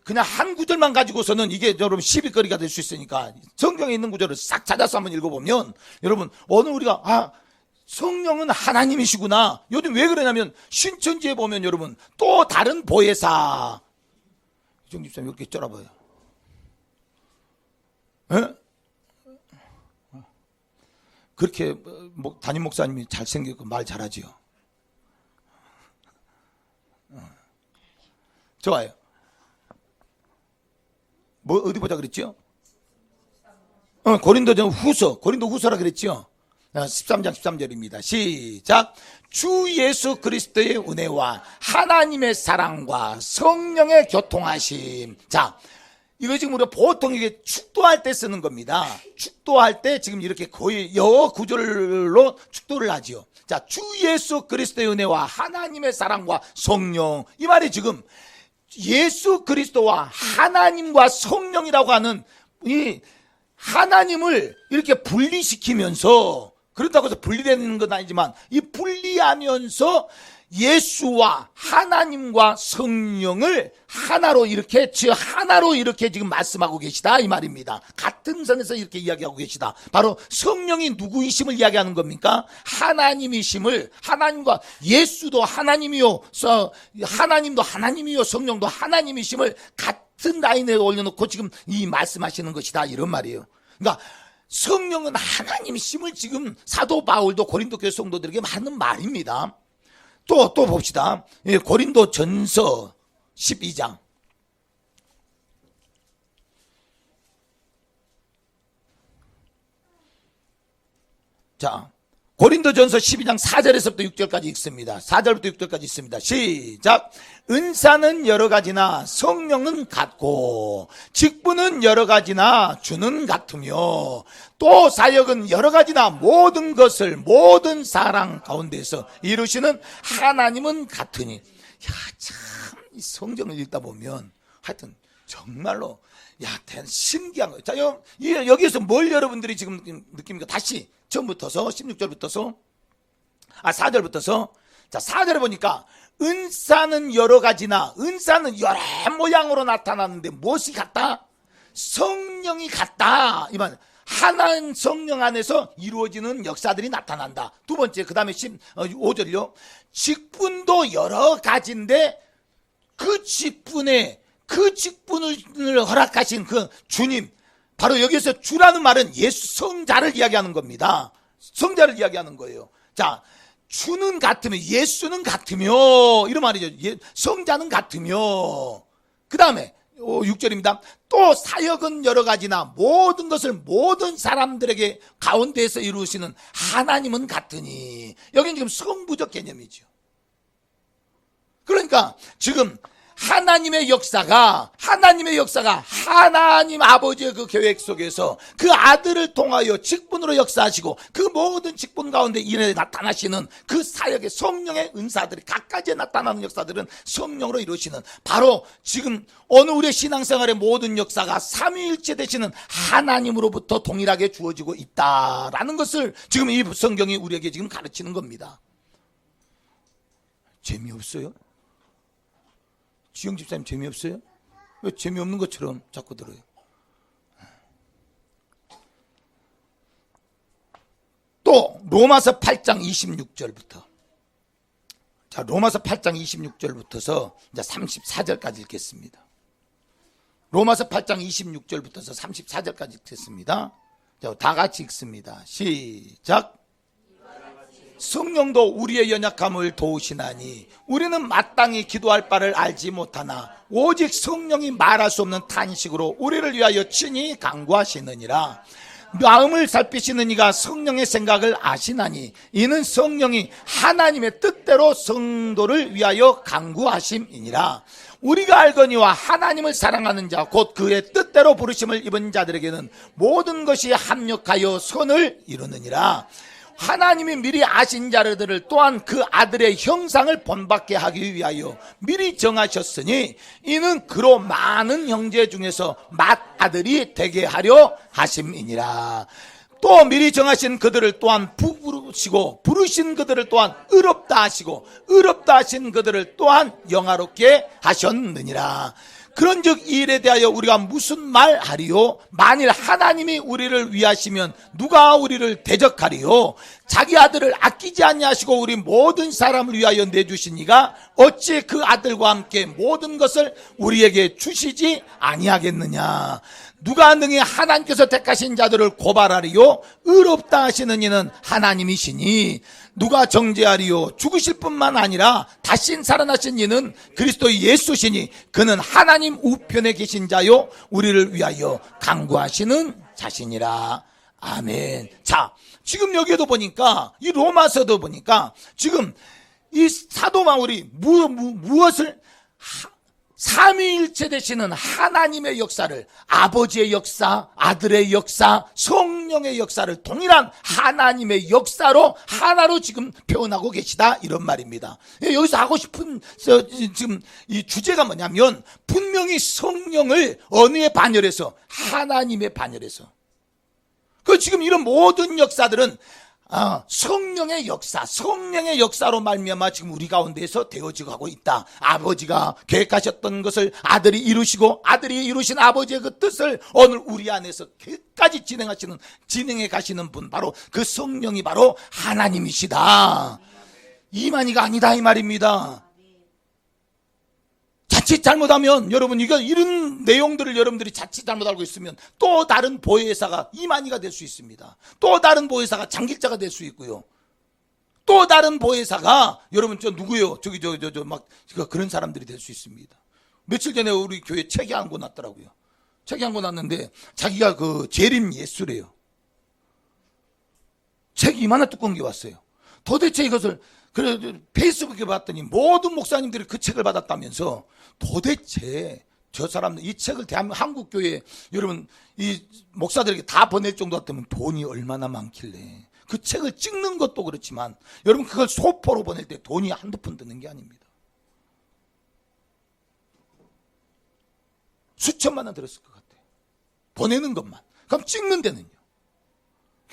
그냥 한 구절만 가지고서는 이게 여러분 시비거리가 될 수 있으니까 성경에 있는 구절을 싹 찾아서 한번 읽어보면 여러분 오늘 우리가 성령은 하나님이시구나. 요즘 왜 그러냐면 신천지에 보면 여러분 또 다른 보혜사, 이정 집사님 이렇게 쫄아봐요. 에? 그렇게 담임 목사님이 잘생겼고 말 잘하지요. 좋아요. 어디 보자 그랬죠? 고린도 후서라 그랬죠? 13장 13절입니다. 시작. 주 예수 그리스도의 은혜와 하나님의 사랑과 성령의 교통하심. 자, 이거 지금 우리가 보통 이게 축도할 때 쓰는 겁니다. 축도할 때 지금 이렇게 거의 영어 구절로 축도를 하지요. 자, 주 예수 그리스도의 은혜와 하나님의 사랑과 성령. 이 말이 지금 예수 그리스도와 하나님과 성령이라고 하는 이 하나님을 이렇게 분리시키면서, 그렇다고 해서 분리되는 건 아니지만 이 분리하면서 예수와 하나님과 성령을 하나로 이렇게 지금 말씀하고 계시다 이 말입니다. 같은 선에서 이렇게 이야기하고 계시다. 바로 성령이 누구이심을 이야기하는 겁니까? 하나님이심을, 하나님과 예수도 하나님이요, 하나님도 하나님이요, 성령도 하나님이심을 같은 라인에 올려놓고 지금 이 말씀하시는 것이다 이런 말이에요. 그러니까 성령은 하나님이심을 지금 사도 바울도 고린도 교회 성도들에게 하는 말입니다. 또 봅시다. 고린도 전서 12장. 자, 고린도 전서 12장 4절에서부터 6절까지 읽습니다. 4절부터 6절까지 있습니다. 시작. 은사는 여러 가지나 성령은 같고 직분은 여러 가지나 주는 같으며 또 사역은 여러 가지나 모든 것을 모든 사랑 가운데서 이루시는 하나님은 같으니. 야, 참 이 성경을 읽다 보면 하여튼 정말로 신기한 거예요. 자, 여기에서 뭘 여러분들이 지금 느낍니까? 다시 처음부터서 16절부터서 4절부터서 자, 4절에 보니까 은사는 여러 가지나, 은사는 여러 모양으로 나타나는데 무엇이 같다? 성령이 같다 이 말. 하나님 성령 안에서 이루어지는 역사들이 나타난다. 두 번째, 그 다음에 15절요. 직분도 여러 가지인데 그 직분을 허락하신 그 주님, 바로 여기서 주라는 말은 예수 성자를 이야기하는 겁니다. 성자를 이야기하는 거예요. 자, 주는 같으며 예수는 같으며 이런 말이죠. 성자는 같으며. 그 다음에 6절입니다. 또 사역은 여러 가지나 모든 것을 모든 사람들에게 가운데에서 이루시는 하나님은 같으니. 여기는 지금 성부적 개념이죠. 그러니까 지금 하나님의 역사가 하나님 아버지의 그 계획 속에서 그 아들을 통하여 직분으로 역사하시고 그 모든 직분 가운데 일에 나타나시는 그 사역의 성령의 은사들이 각가지에 나타나는 역사들은 성령으로 이루시는, 바로 지금 오늘 우리의 신앙생활의 모든 역사가 삼위일체 되시는 하나님으로부터 동일하게 주어지고 있다라는 것을 지금 이 성경이 우리에게 지금 가르치는 겁니다. 재미없어요? 지영 집사님 재미없어요? 왜 재미없는 것처럼 자꾸 들어요? 또 로마서 8장 26절부터, 자, 로마서 8장 26절부터서 이제 34절까지 읽겠습니다. 로마서 8장 26절부터서 34절까지 읽겠습니다. 자, 다 같이 읽습니다. 시작. 성령도 우리의 연약함을 도우시나니 우리는 마땅히 기도할 바를 알지 못하나 오직 성령이 말할 수 없는 탄식으로 우리를 위하여 친히 간구하시느니라. 마음을 살피시는 이가 성령의 생각을 아시나니 이는 성령이 하나님의 뜻대로 성도를 위하여 간구하심이니라. 우리가 알거니와 하나님을 사랑하는 자 곧 그의 뜻대로 부르심을 입은 자들에게는 모든 것이 합력하여 선을 이루느니라. 하나님이 미리 아신 자들을 또한 그 아들의 형상을 본받게 하기 위하여 미리 정하셨으니 이는 그로 많은 형제 중에서 맏아들이 되게 하려 하심이니라. 또 미리 정하신 그들을 또한 부르시고 부르신 그들을 또한 의롭다 하시고 의롭다 하신 그들을 또한 영화롭게 하셨느니라. 그런즉 이 일에 대하여 우리가 무슨 말하리요? 만일 하나님이 우리를 위하시면 누가 우리를 대적하리요? 자기 아들을 아끼지 아니하시고 우리 모든 사람을 위하여 내주신 이가 어찌 그 아들과 함께 모든 것을 우리에게 주시지 아니하겠느냐? 누가 능히 하나님께서 택하신 자들을 고발하리요? 의롭다 하시는 이는 하나님이시니 누가 정죄하리요? 죽으실 뿐만 아니라 다시 살아나신 이는 그리스도 예수시니 그는 하나님 우편에 계신 자요 우리를 위하여 간구하시는 자신이라. 아멘. 자, 지금 여기에도 보니까 이 로마서도 보니까 지금 이 사도 바울이 무엇을 삼위일체 되시는 하나님의 역사를, 아버지의 역사, 아들의 역사, 성령의 역사를 동일한 하나님의 역사로 하나로 지금 표현하고 계시다, 이런 말입니다. 여기서 하고 싶은 지금 이 주제가 뭐냐면 분명히 성령을 어느의 반열에서, 하나님의 반열에서, 그 지금 이런 모든 역사들은 성령의 역사, 성령의 역사로 말미암아 지금 우리 가운데에서 되어지고 하고 있다. 아버지가 계획하셨던 것을 아들이 이루시고 아들이 이루신 아버지의 그 뜻을 오늘 우리 안에서 끝까지 진행해 가시는 분, 바로 그 성령이 바로 하나님이시다. 이만희가 아니다 이 말입니다. 자칫 잘못하면 여러분, 이런 내용들을 여러분들이 자칫 잘못 알고 있으면 또 다른 보혜사가 이만희가 될 수 있습니다. 또 다른 보혜사가 장길자가 될 수 있고요. 또 다른 보혜사가 여러분 저 누구요? 막 그런 사람들이 될 수 있습니다. 며칠 전에 우리 교회 책이 한 권 났더라고요. 책이 한 권 났는데 자기가 그 재림 예수래요. 책이 이만한 두꺼운 게 왔어요. 도대체 이것을 페이스북에 봤더니 모든 목사님들이 그 책을 받았다면서, 도대체 저 사람들 이 책을 한국 교회 여러분 이 목사들에게 다 보낼 정도 같으면 돈이 얼마나 많길래, 그 책을 찍는 것도 그렇지만 여러분 그걸 소포로 보낼 때 돈이 한두 푼 드는 게 아닙니다. 수천만 원 들었을 것 같아요. 보내는 것만. 그럼 찍는 데는요.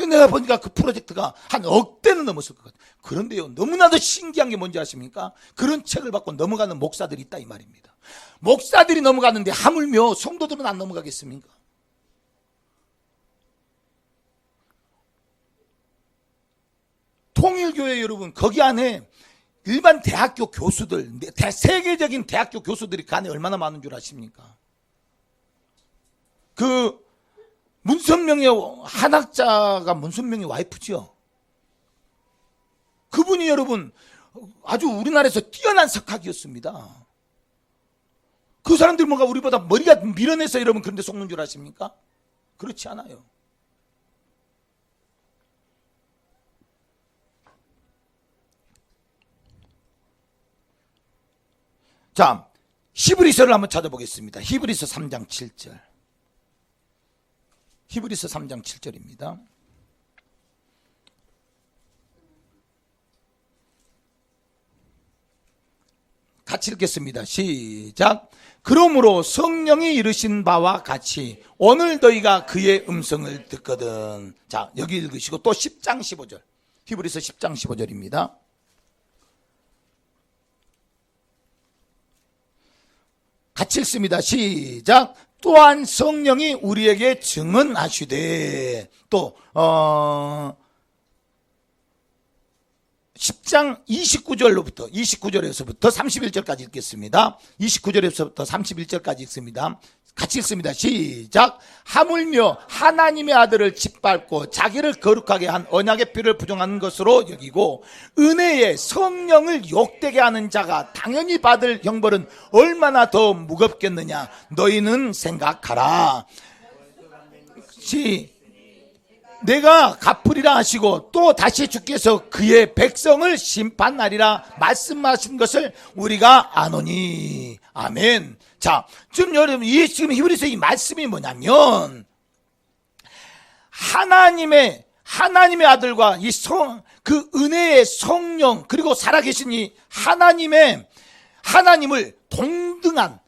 내가 보니까 그 프로젝트가 한 억대는 넘었을 것 같아요. 그런데요, 너무나도 신기한 게 뭔지 아십니까? 그런 책을 받고 넘어가는 목사들이 있다 이 말입니다. 목사들이 넘어가는데 하물며 성도들은 안 넘어가겠습니까? 통일교회 여러분, 거기 안에 일반 대학교 교수들, 세계적인 대학교 교수들이 그 안에 얼마나 많은 줄 아십니까? 문선명의 한학자가 문선명의 와이프지요. 그분이 여러분 아주 우리나라에서 뛰어난 석학이었습니다. 그 사람들이 뭔가 우리보다 머리가 밀어내서 여러분 그런 데 속는 줄 아십니까? 그렇지 않아요. 자, 히브리서를 한번 찾아보겠습니다. 히브리서 3장 7절. 히브리서 3장 7절입니다. 같이 읽겠습니다. 시작. 그러므로 성령이 이르신 바와 같이 오늘 너희가 그의 음성을 듣거든. 자, 여기 읽으시고 또 10장 15절. 히브리서 10장 15절입니다. 같이 읽습니다. 시작. 또한 성령이 우리에게 증언하시되 또 10장 29절로부터 29절에서부터 31절까지 읽겠습니다. 29절에서부터 31절까지 읽습니다. 같이 읽습니다. 시작. 하물며 하나님의 아들을 짓밟고 자기를 거룩하게 한 언약의 피를 부정한 것으로 여기고 은혜의 성령을 욕되게 하는 자가 당연히 받을 형벌은 얼마나 더 무겁겠느냐 너희는 생각하라. 내가 갚으리라 하시고 또 다시 주께서 그의 백성을 심판하리라 말씀하신 것을 우리가 아노니. 아멘. 자, 지금 여러분 지금 히브리서 이 말씀이 뭐냐면 하나님의 아들과 그 은혜의 성령 그리고 살아계신 이 하나님을 동등하게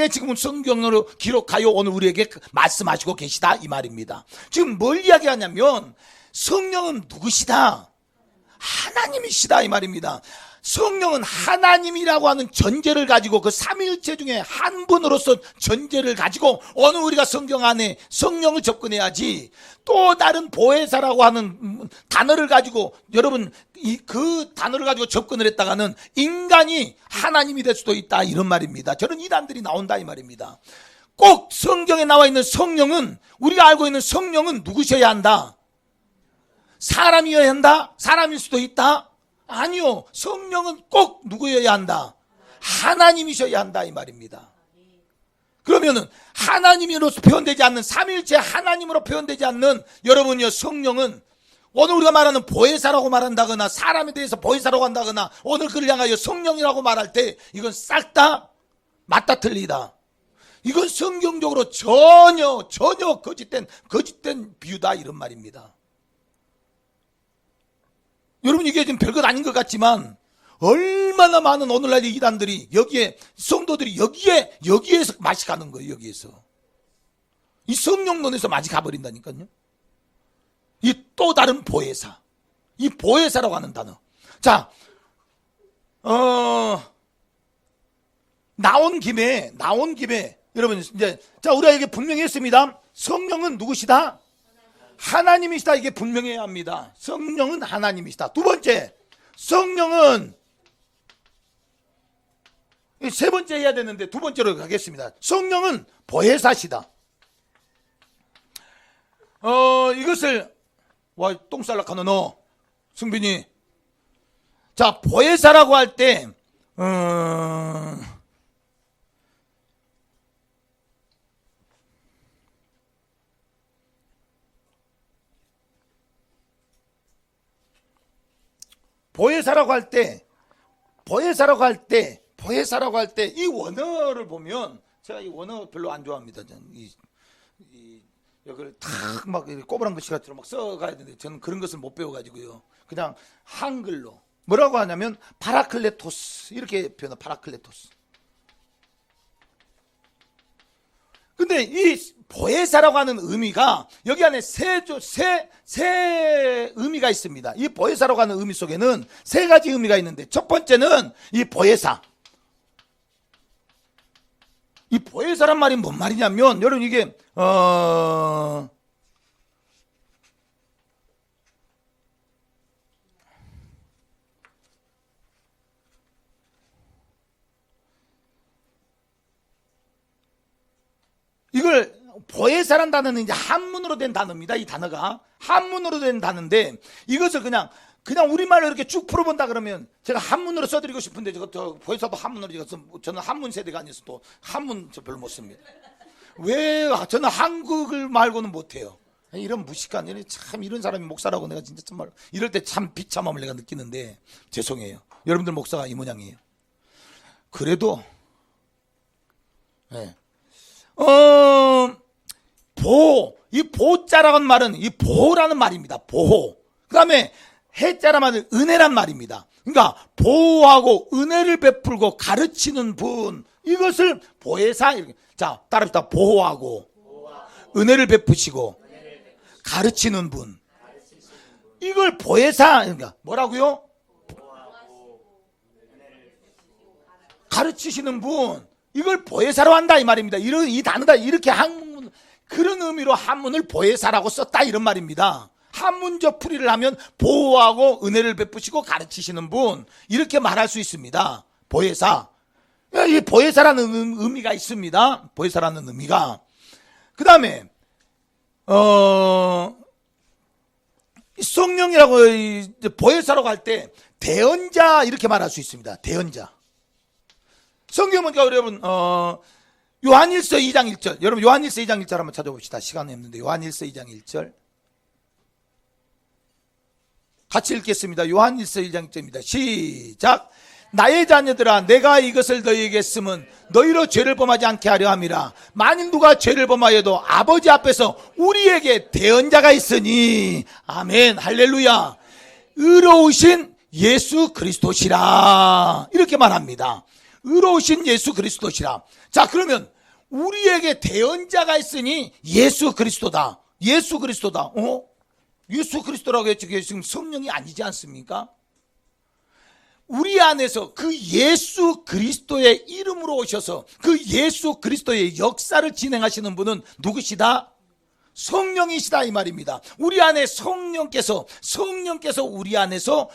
지금 성경으로 기록하여 오늘 우리에게 말씀하시고 계시다 이 말입니다. 지금 뭘 이야기하냐면 성령은 누구시다? 하나님이시다 이 말입니다. 성령은 하나님이라고 하는 전제를 가지고 그 삼위일체 중에 한 분으로서 전제를 가지고 오늘 우리가 성경 안에 성령을 접근해야지 또 다른 보혜사라고 하는 단어를 가지고 여러분 그 단어를 가지고 접근을 했다가는 인간이 하나님이 될 수도 있다 이런 말입니다. 저런 이단들이 나온다 이 말입니다. 꼭 성경에 나와 있는 성령은 우리가 알고 있는 성령은 누구셔야 한다? 사람이어야 한다? 사람일 수도 있다? 아니요. 성령은 꼭 누구여야 한다? 하나님이셔야 한다 이 말입니다. 그러면은 하나님으로서 표현되지 않는 삼위일체 하나님으로 표현되지 않는 여러분이요 성령은 오늘 우리가 말하는 보혜사라고 말한다거나 사람에 대해서 보혜사라고 한다거나 오늘 그를 향하여 성령이라고 말할 때 이건 싹 다 맞다 틀리다. 이건 성경적으로 전혀 거짓된 비유다 이런 말입니다. 여러분 이게 지금 별것 아닌 것 같지만 얼마나 많은 오늘날 이단들이 여기에 성도들이 여기에서 맛이 가는 거예요. 여기에서 이 성령론에서 맛이 가버린다니까요. 이 또 다른 보혜사, 이 보혜사라고 하는 단어. 자, 나온 김에 여러분 이제 자 우리가 이게 분명히 했습니다. 성령은 누구시다? 하나님이시다. 이게 분명해야 합니다. 성령은 하나님이시다. 두 번째, 성령은 세 번째 해야 되는데 두 번째로 가겠습니다. 성령은 보혜사시다. 이것을 똥 쌀락하노 너 승빈이. 자, 보혜사라고 할 때 보혜사라고 할 때 이 원어를 보면 제가 이 원어 별로 안 좋아합니다. 저는 이걸 탁막 꼬부랑 글씨같이 막 써가야 되는데 저는 그런 것을 못 배워가지고요. 그냥 한글로 뭐라고 하냐면 파라클레토스 이렇게 표현해. 파라클레토스. 근데 이 보혜사라고 하는 의미가 여기 안에 세 의미가 있습니다. 이 보혜사라고 하는 의미 속에는 세 가지 의미가 있는데 첫 번째는 이 보혜사. 이 보혜사란 말이 뭔 말이냐면 여러분 이게 이걸 보혜사란 단어는 이제 한문으로 된 단어입니다. 이 단어가 한문으로 된 단어인데 이것을 그냥 우리말로 이렇게 쭉 풀어본다 그러면 제가 한문으로 써드리고 싶은데 보혜사도 한문으로 저는 한문 세대가 아니어서 또 한문 저 별로 못 씁니다. 왜 저는 한국을 말고는 못해요. 이런 무식한, 참 이런 사람이 목사라고 내가 진짜 정말 이럴 때 참 비참함을 내가 느끼는데 죄송해요. 여러분들 목사가 이 모양이에요. 그래도 네. 이 보자라는 말은 이 보호라는 말입니다. 보호. 그 다음에 해자라는 말은 은혜란 말입니다. 그러니까 보호하고 은혜를 베풀고 가르치는 분, 이것을 보혜사. 자, 따라합시다. 보호하고 은혜를 베푸시고 가르치는 분, 이걸 보혜사. 그러니까 뭐라고요? 가르치시는 분, 이걸 보혜사로 한다 이 말입니다. 이 단어다 이렇게 한문, 그런 의미로 한문을 보혜사라고 썼다 이런 말입니다. 한문적 풀이를 하면 보호하고 은혜를 베푸시고 가르치시는 분, 이렇게 말할 수 있습니다. 보혜사. 이 보혜사라는 의미가 있습니다. 보혜사라는 의미가. 그 다음에 성령이라고 보혜사라고 할 때 대언자 이렇게 말할 수 있습니다. 대언자. 성경 보니까 여러분 요한일서 2장 1절, 여러분 요한일서 2장 1절 한번 찾아봅시다. 시간이 없는데 요한일서 2장 1절 같이 읽겠습니다. 요한일서 2장 1절입니다. 시작. 나의 자녀들아, 내가 이것을 너희에게 쓰면 너희로 죄를 범하지 않게 하려 함이라. 만일 누가 죄를 범하여도 아버지 앞에서 우리에게 대언자가 있으니. 아멘, 할렐루야. 의로우신 예수 그리스도시라, 이렇게 말합니다. 의로우신 예수 그리스도시라. 자, 그러면 우리에게 대언자가 있으니 예수 그리스도다. 예수 그리스도다. 예수 그리스도라고 했지, 그게 지금 성령이 아니지 않습니까? 우리 안에서 그 예수 그리스도의 이름으로 오셔서 그 예수 그리스도의 역사를 진행하시는 분은 누구시다? 성령이시다 이 말입니다. 우리 안에 성령께서 우리 안에서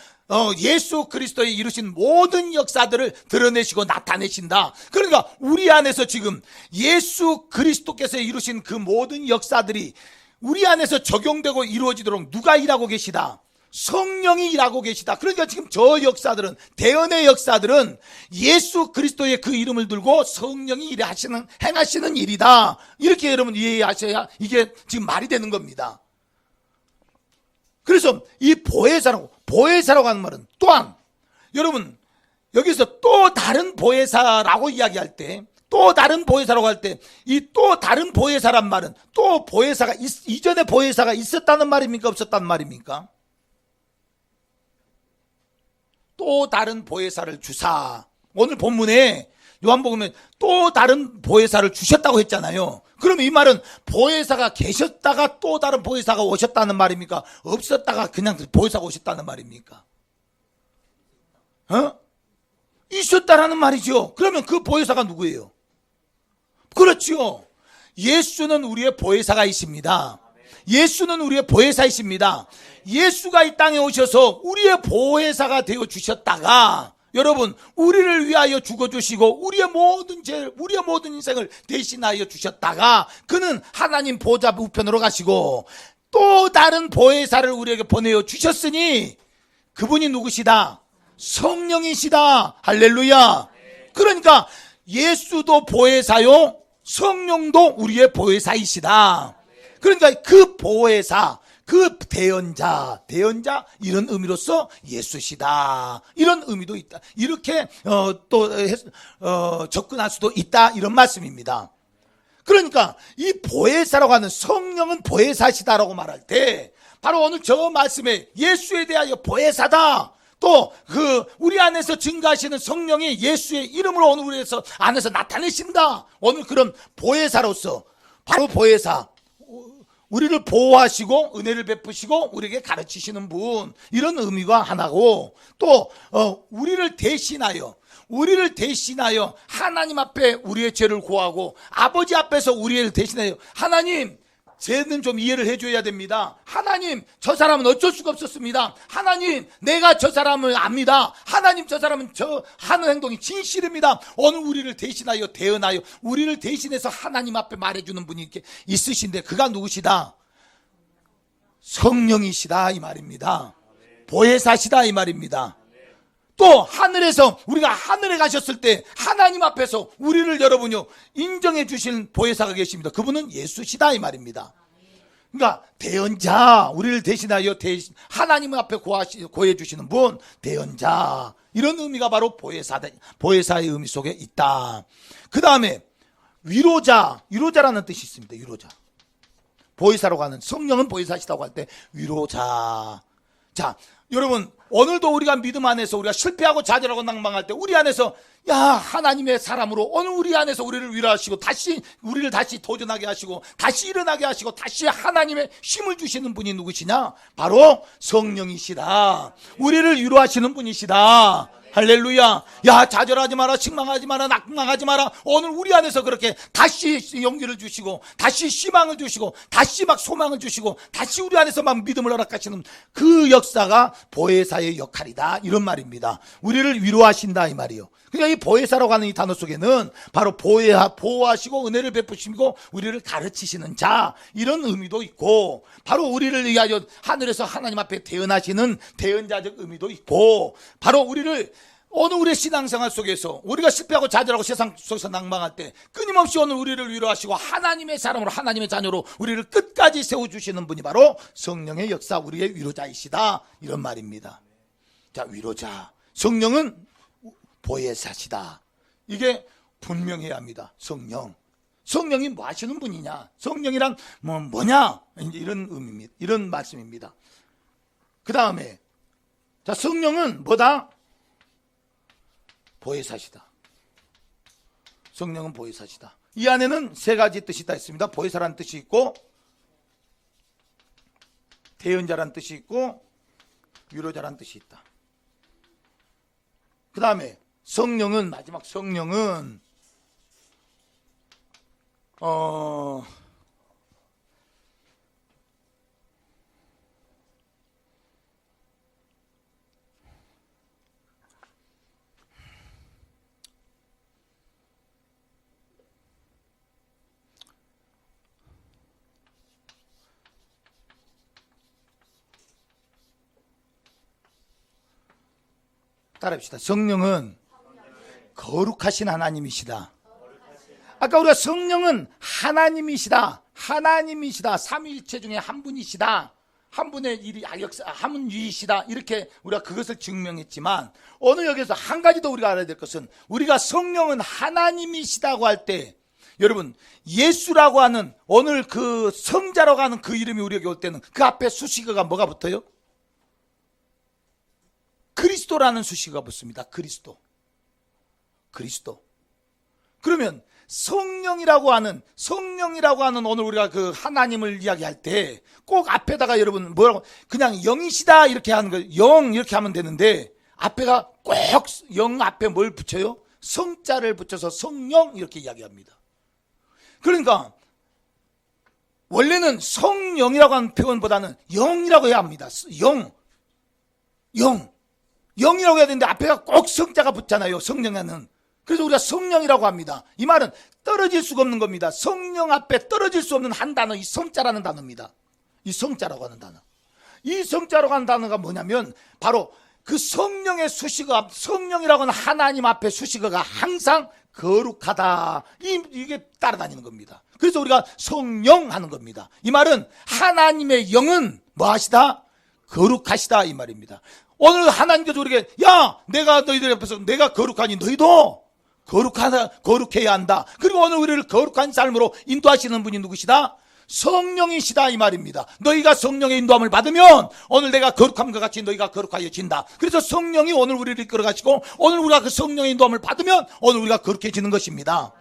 예수 그리스도의 이루신 모든 역사들을 드러내시고 나타내신다. 그러니까 우리 안에서 지금 예수 그리스도께서 이루신 그 모든 역사들이 우리 안에서 적용되고 이루어지도록 누가 일하고 계시다? 성령이 일하고 계시다. 그러니까 지금 저 역사들은, 대언의 역사들은 예수 그리스도의 그 이름을 들고 성령이 행하시는 일이다. 이렇게 여러분 이해하셔야 이게 지금 말이 되는 겁니다. 그래서 이 보혜사라고 하는 말은 또한, 여러분 여기서 또 다른 보혜사라고 이야기할 때, 또 다른 보혜사라고 할 때, 이 또 다른 보혜사란 말은 또 보혜사가 이전에 보혜사가 있었다는 말입니까? 없었다는 말입니까? 또 다른 보혜사를 주사. 오늘 본문에 요한복음에 또 다른 보혜사를 주셨다고 했잖아요. 그럼 이 말은 보혜사가 계셨다가 또 다른 보혜사가 오셨다는 말입니까? 없었다가 그냥 보혜사가 오셨다는 말입니까? 있었다라는 말이죠. 그러면 그 보혜사가 누구예요? 그렇죠. 예수는 우리의 보혜사가이십니다. 예수는 우리의 보혜사이십니다. 예수가 이 땅에 오셔서 우리의 보혜사가 되어 주셨다가, 여러분 우리를 위하여 죽어주시고 우리의 모든 죄, 우리의 모든 인생을 대신하여 주셨다가 그는 하나님 보좌 우편으로 가시고 또 다른 보혜사를 우리에게 보내어 주셨으니 그분이 누구시다? 성령이시다. 할렐루야. 그러니까 예수도 보혜사요, 성령도 우리의 보혜사이시다. 그러니까 그 보혜사, 그 대언자 이런 의미로서 예수시다, 이런 의미도 있다. 이렇게 접근할 수도 있다, 이런 말씀입니다. 그러니까 이 보혜사라고 하는, 성령은 보혜사시다라고 말할 때 바로 오늘 저 말씀에 예수에 대하여 보혜사다, 또 우리 안에서 증가하시는 성령이 예수의 이름으로 오늘 우리 안에서 나타내신다. 오늘 그런 보혜사로서, 바로 보혜사, 우리를 보호하시고 은혜를 베푸시고 우리에게 가르치시는 분, 이런 의미가 하나고, 또 우리를 대신하여 하나님 앞에 우리의 죄를 고하고 아버지 앞에서 우리를 대신하여, 하나님 죄는 좀 이해를 해줘야 됩니다. 하나님 저 사람은 어쩔 수가 없었습니다. 하나님 내가 저 사람을 압니다. 하나님 저 사람은 저 하는 행동이 진실입니다. 오늘 우리를 대신하여 대언하여 우리를 대신해서 하나님 앞에 말해주는 분이 이렇게 있으신데 그가 누구시다? 성령이시다 이 말입니다. 보혜사시다 이 말입니다. 또 하늘에서, 우리가 하늘에 가셨을 때 하나님 앞에서 우리를 여러분요 인정해 주신 보혜사가 계십니다. 그분은 예수시다 이 말입니다. 그러니까 대언자, 우리를 대신하여 하나님 앞에 고해 주시는 분, 대언자, 이런 의미가 바로 보혜사의 의미 속에 있다. 그 다음에 위로자라는 뜻이 있습니다. 위로자. 보혜사라고 하는, 성령은 보혜사시다고 할 때 위로자. 자, 여러분, 오늘도 우리가 믿음 안에서 우리가 실패하고 좌절하고 낭망할 때 우리 안에서 하나님의 사람으로 오늘 우리 안에서 우리를 위로하시고 우리를 다시 도전하게 하시고 다시 일어나게 하시고 다시 하나님의 힘을 주시는 분이 누구시냐? 바로 성령이시다. 우리를 위로하시는 분이시다. 할렐루야. 좌절하지 마라, 식망하지 마라, 낙망하지 마라. 오늘 우리 안에서 그렇게 다시 용기를 주시고 다시 희망을 주시고 다시 막 소망을 주시고 다시 우리 안에서 막 믿음을 허락하시는 그 역사가 보혜사의 역할이다, 이런 말입니다. 우리를 위로하신다, 이 말이요. 그러니까 이 보혜사라고 하는 이 단어 속에는 바로 보호하시고 은혜를 베푸시고 우리를 가르치시는 자, 이런 의미도 있고, 바로 우리를 위하여 하늘에서 하나님 앞에 대언하시는 대언자적 의미도 있고, 바로 우리를 오늘 우리의 신앙생활 속에서 우리가 실패하고 좌절하고 세상 속에서 낭망할 때 끊임없이 오늘 우리를 위로하시고 하나님의 사람으로, 하나님의 자녀로 우리를 끝까지 세워주시는 분이 바로 성령의 역사, 우리의 위로자이시다, 이런 말입니다. 자, 위로자, 성령은 보혜사시다. 이게 분명해야 합니다. 성령이 뭐 하시는 분이냐, 성령이란 뭐냐, 이런 의미입니다. 이런 말씀입니다. 그 다음에 자, 성령은 뭐다? 보혜사시다. 성령은 보혜사시다. 이 안에는 세 가지 뜻이 다 있습니다. 보혜사라는 뜻이 있고, 대언자라는 뜻이 있고, 위로자라는 뜻이 있다. 그 다음에 성령은, 마지막 성령은 따라합시다. 성령은 거룩하신 하나님이시다. 아까 우리가 성령은 하나님이시다, 삼위일체 중에 한 분이시다, 한 분의 일이 한 분이시다, 이렇게 우리가 그것을 증명했지만, 오늘 여기서 한 가지 더 우리가 알아야 될 것은, 우리가 성령은 하나님이시다고 할 때, 여러분, 예수라고 하는 오늘 그 성자라고 하는 그 이름이 우리에게 올 때는 그 앞에 수식어가 뭐가 붙어요? 그리스도라는 수식어가 붙습니다. 그리스도. 그러면 성령이라고 하는 오늘 우리가 그 하나님을 이야기할 때 꼭 앞에다가 여러분 뭐라고, 그냥 영이시다 이렇게 하는 거예요. 영 이렇게 하면 되는데, 앞에가 꼭 영 앞에 뭘 붙여요? 성자를 붙여서 성령 이렇게 이야기합니다. 그러니까 원래는 성령이라고 하는 표현보다는 영이라고 해야 합니다. 영이라고 해야 되는데 앞에가 꼭 성자가 붙잖아요, 성령에는. 그래서 우리가 성령이라고 합니다. 이 말은 떨어질 수가 없는 겁니다. 성령 앞에 떨어질 수 없는 한 단어, 이 성자라는 단어입니다. 이 성자라고 하는 단어. 이 성자라고 하는 단어가 뭐냐면 바로 그 성령의 수식어, 성령이라고 하는 하나님 앞에 수식어가 항상 거룩하다, 이게 따라다니는 겁니다. 그래서 우리가 성령 하는 겁니다. 이 말은 하나님의 영은 뭐 하시다? 거룩하시다, 이 말입니다. 오늘 하나님께서 우리에게 내가 너희들 옆에서 내가 거룩하니 너희도 거룩해야 한다. 그리고 오늘 우리를 거룩한 삶으로 인도하시는 분이 누구시다? 성령이시다, 이 말입니다. 너희가 성령의 인도함을 받으면 오늘 내가 거룩함과 같이 너희가 거룩하여진다. 그래서 성령이 오늘 우리를 이끌어가시고 오늘 우리가 그 성령의 인도함을 받으면 오늘 우리가 거룩해지는 것입니다.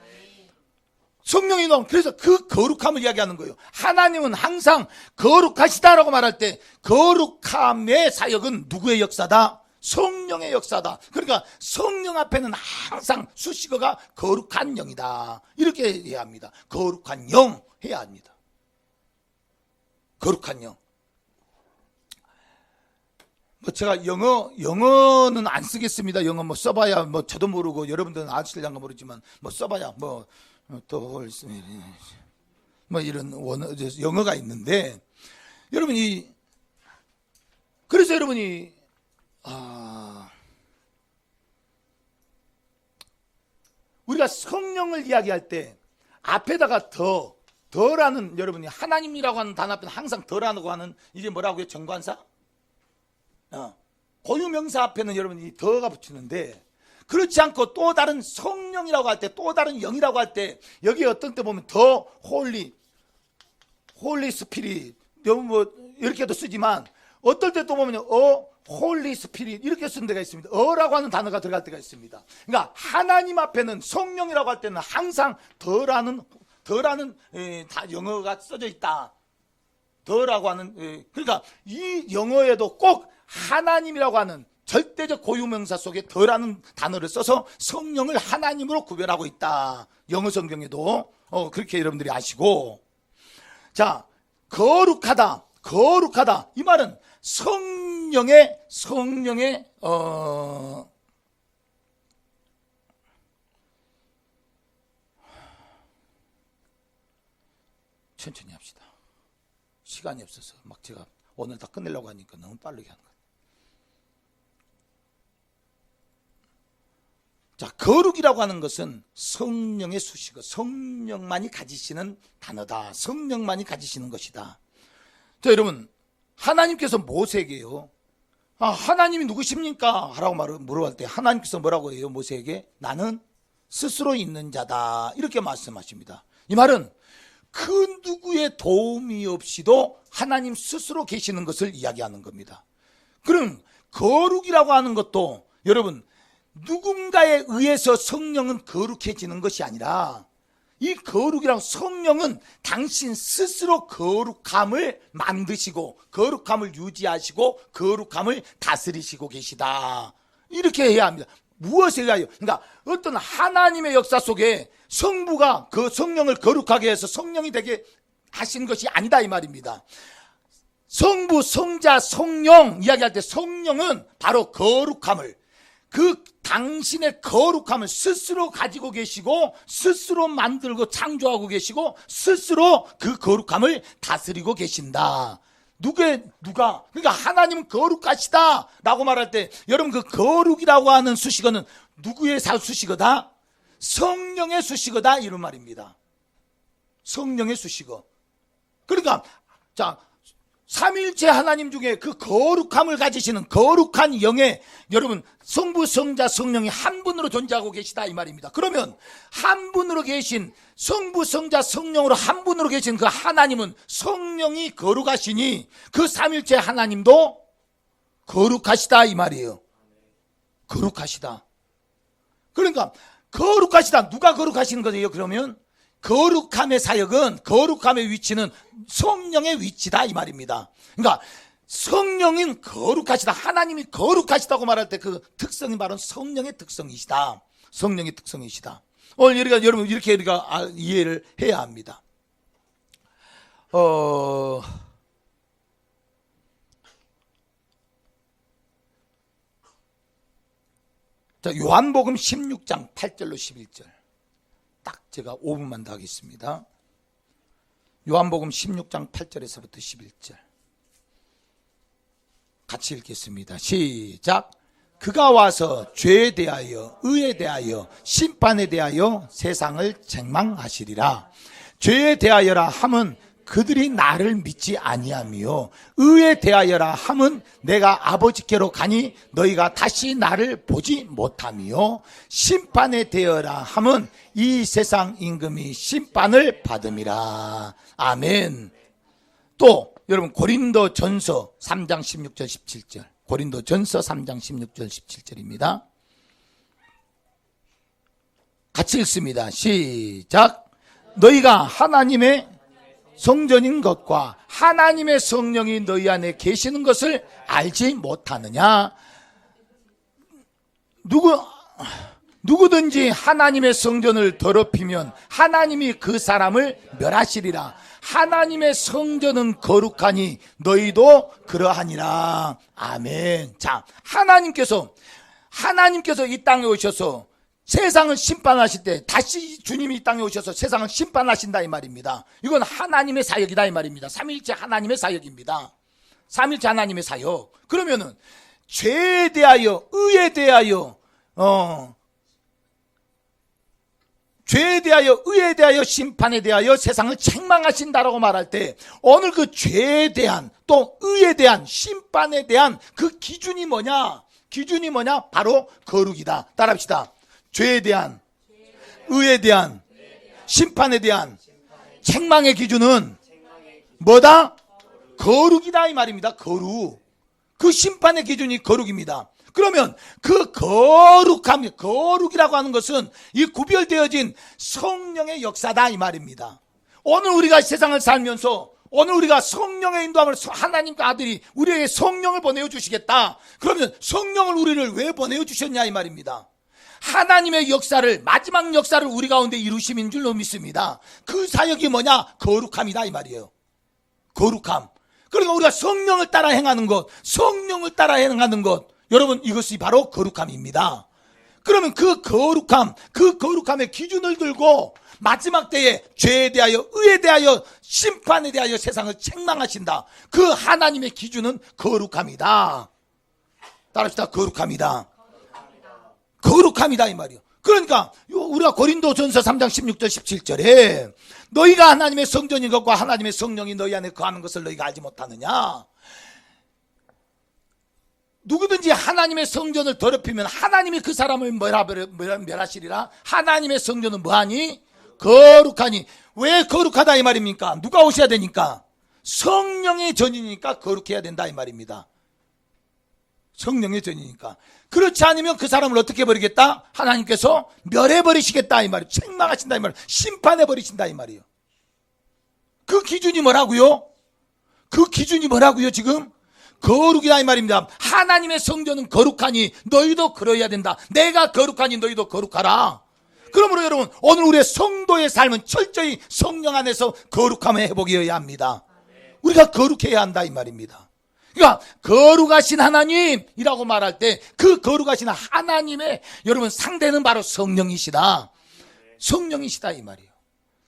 성령의 인도함, 그래서 그 거룩함을 이야기하는 거예요. 하나님은 항상 거룩하시다라고 말할 때 거룩함의 사역은 누구의 역사다? 성령의 역사다. 그러니까 성령 앞에는 항상 수식어가 거룩한 영이다, 이렇게 해야 합니다. 거룩한 영 해야 합니다. 거룩한 영. 제가 영어는 안 쓰겠습니다. 영어 써봐야 저도 모르고 여러분들은 아실랑가 모르지만 써봐야 또 이런 영어가 있는데, 여러분이 그래서 여러분이 우리가 성령을 이야기할 때 앞에다가 더 더라는, 여러분이 하나님이라고 하는 단어 앞에는 항상 더라고 하는, 이게 뭐라고요? 정관사? 고유명사 앞에는 여러분이 더가 붙이는데, 그렇지 않고 또 다른 성령이라고 할 때, 또 다른 영이라고 할 때, 여기 어떤 때 보면 더 홀리 스피릿, 뭐 이렇게도 쓰지만, 어떨 때 또 보면 홀리 스피릿 이렇게 쓰는 데가 있습니다. 어라고 하는 단어가 들어갈 때가 있습니다. 그러니까 하나님 앞에는, 성령이라고 할 때는 항상 더라는 영어가 써져 있다. 더라고 하는, 그러니까 이 영어에도 꼭 하나님이라고 하는 절대적 고유명사 속에 더라는 단어를 써서 성령을 하나님으로 구별하고 있다. 영어 성경에도 그렇게 여러분들이 아시고, 자, 거룩하다 이 말은 성령의 천천히 합시다. 시간이 없어서 막 제가 오늘 다 끝내려고 하니까 너무 빠르게 하는 거예요. 자, 거룩이라고 하는 것은 성령의 수식어, 성령만이 가지시는 단어다. 성령만이 가지시는 것이다. 자, 여러분, 하나님께서 모세에게요, 하나님이 누구십니까? 라고 물어볼 때 하나님께서 뭐라고 해요? 모세에게 나는 스스로 있는 자다, 이렇게 말씀하십니다. 이 말은 그 누구의 도움이 없이도 하나님 스스로 계시는 것을 이야기하는 겁니다. 그럼 거룩이라고 하는 것도 여러분, 누군가에 의해서 성령은 거룩해지는 것이 아니라, 이 거룩이라고, 성령은 당신 스스로 거룩함을 만드시고 거룩함을 유지하시고 거룩함을 다스리시고 계시다, 이렇게 해야 합니다. 무엇에 의하여? 그러니까 어떤 하나님의 역사 속에 성부가 그 성령을 거룩하게 해서 성령이 되게 하신 것이 아니다, 이 말입니다. 성부, 성자, 성령 이야기할 때 성령은 바로 거룩함을, 그 당신의 거룩함을 스스로 가지고 계시고 스스로 만들고 창조하고 계시고 스스로 그 거룩함을 다스리고 계신다. 누가? 그러니까 하나님은 거룩하시다 라고 말할 때, 여러분, 그 거룩이라고 하는 수식어는 누구의 수식어다? 성령의 수식어다, 이런 말입니다. 성령의 수식어. 그러니까 자, 삼일체 하나님 중에 그 거룩함을 가지시는 거룩한 영에, 여러분, 성부, 성자, 성령이 한 분으로 존재하고 계시다, 이 말입니다. 그러면 한 분으로 계신, 성부, 성자, 성령으로 한 분으로 계신 그 하나님은 성령이 거룩하시니 그 삼일체 하나님도 거룩하시다, 이 말이에요. 거룩하시다. 그러니까 거룩하시다. 누가 거룩하시는 거예요? 그러면 거룩함의 사역은, 거룩함의 위치는 성령의 위치다, 이 말입니다. 그러니까 성령인 거룩하시다, 하나님이 거룩하시다고 말할 때 그 특성이 바로 성령의 특성이시다. 성령의 특성이시다. 오늘 여러분 이렇게 우리가 이해를 해야 합니다. 자, 요한복음 16장 8절로 11절. 딱 제가 5분만 더 하겠습니다. 요한복음 16장 8절에서부터 11절 같이 읽겠습니다. 시작. 그가 와서 죄에 대하여, 의에 대하여, 심판에 대하여 세상을 책망하시리라. 죄에 대하여라 함은 그들이 나를 믿지 아니하며, 의에 대하여라 함은 내가 아버지께로 가니 너희가 다시 나를 보지 못하며, 심판에 대하여라 함은 이 세상 임금이 심판을 받음이라. 아멘. 또 여러분, 고린도전서 3장 16절 17절. 고린도전서 3장 16절 17절입니다. 같이 읽습니다. 시작. 너희가 하나님의 성전인 것과 하나님의 성령이 너희 안에 계시는 것을 알지 못하느냐? 누구든지 하나님의 성전을 더럽히면 하나님이 그 사람을 멸하시리라. 하나님의 성전은 거룩하니 너희도 그러하니라. 아멘. 자, 하나님께서 이 땅에 오셔서 세상을 심판하실 때 다시 주님이 이 땅에 오셔서 세상을 심판하신다, 이 말입니다. 이건 하나님의 사역이다, 이 말입니다. 삼일째 하나님의 사역입니다. 삼일째 하나님의 사역. 그러면은 죄에 대하여, 의에 대하여, 죄에 대하여, 의에 대하여, 심판에 대하여 세상을 책망하신다라고 말할 때 오늘 그 죄에 대한, 또 의에 대한, 심판에 대한 그 기준이 뭐냐? 기준이 뭐냐? 바로 거룩이다. 따라합시다. 죄에 대한, 의에 대한, 심판에 대한 책망의 기준은 뭐다? 거룩이다 이 말입니다. 거룩. 그 심판의 기준이 거룩입니다. 그러면 그 거룩함, 거룩이라고 하는 것은 이 구별되어진 성령의 역사다 이 말입니다. 오늘 우리가 세상을 살면서 오늘 우리가 성령의 인도함을, 하나님과 아들이 우리에게 성령을 보내어 주시겠다. 그러면 성령을 우리를 왜 보내어 주셨냐 이 말입니다. 하나님의 역사를, 마지막 역사를 우리 가운데 이루심인 줄로 믿습니다. 그 사역이 뭐냐? 거룩함이다 이 말이에요. 거룩함. 그러니까 우리가 성령을 따라 행하는 것, 성령을 따라 행하는 것, 여러분 이것이 바로 거룩함입니다. 그러면 그 거룩함, 그 거룩함의 기준을 들고 마지막 때에 죄에 대하여, 의에 대하여, 심판에 대하여 세상을 책망하신다. 그 하나님의 기준은 거룩함이다. 따라합시다. 거룩함이다. 거룩함이다 이 말이요. 그러니까 우리가 고린도전서 3장 16절 17절에 너희가 하나님의 성전인 것과 하나님의 성령이 너희 안에 거하는 것을 너희가 알지 못하느냐. 누구든지 하나님의 성전을 더럽히면 하나님이 그 사람을 멸하시리라. 하나님의 성전은 뭐하니? 거룩하니. 왜 거룩하다 이 말입니까? 누가 오셔야 되니까? 성령의 전이니까 거룩해야 된다 이 말입니다. 성령의 전이니까. 그렇지 않으면 그 사람을 어떻게 버리겠다? 하나님께서 멸해버리시겠다 이 말이에요. 책망하신다 이 말이에요. 심판해버리신다 이 말이에요. 그 기준이 뭐라고요? 그 기준이 뭐라고요 지금? 거룩이다 이 말입니다. 하나님의 성전은 거룩하니 너희도 그러해야 된다. 내가 거룩하니 너희도 거룩하라. 그러므로 여러분 오늘 우리의 성도의 삶은 철저히 성령 안에서 거룩함의 회복이어야 합니다. 우리가 거룩해야 한다 이 말입니다. 그러니까 거룩하신 하나님이라고 말할 때 그 거룩하신 하나님의 여러분 상대는 바로 성령이시다. 성령이시다 이 말이에요.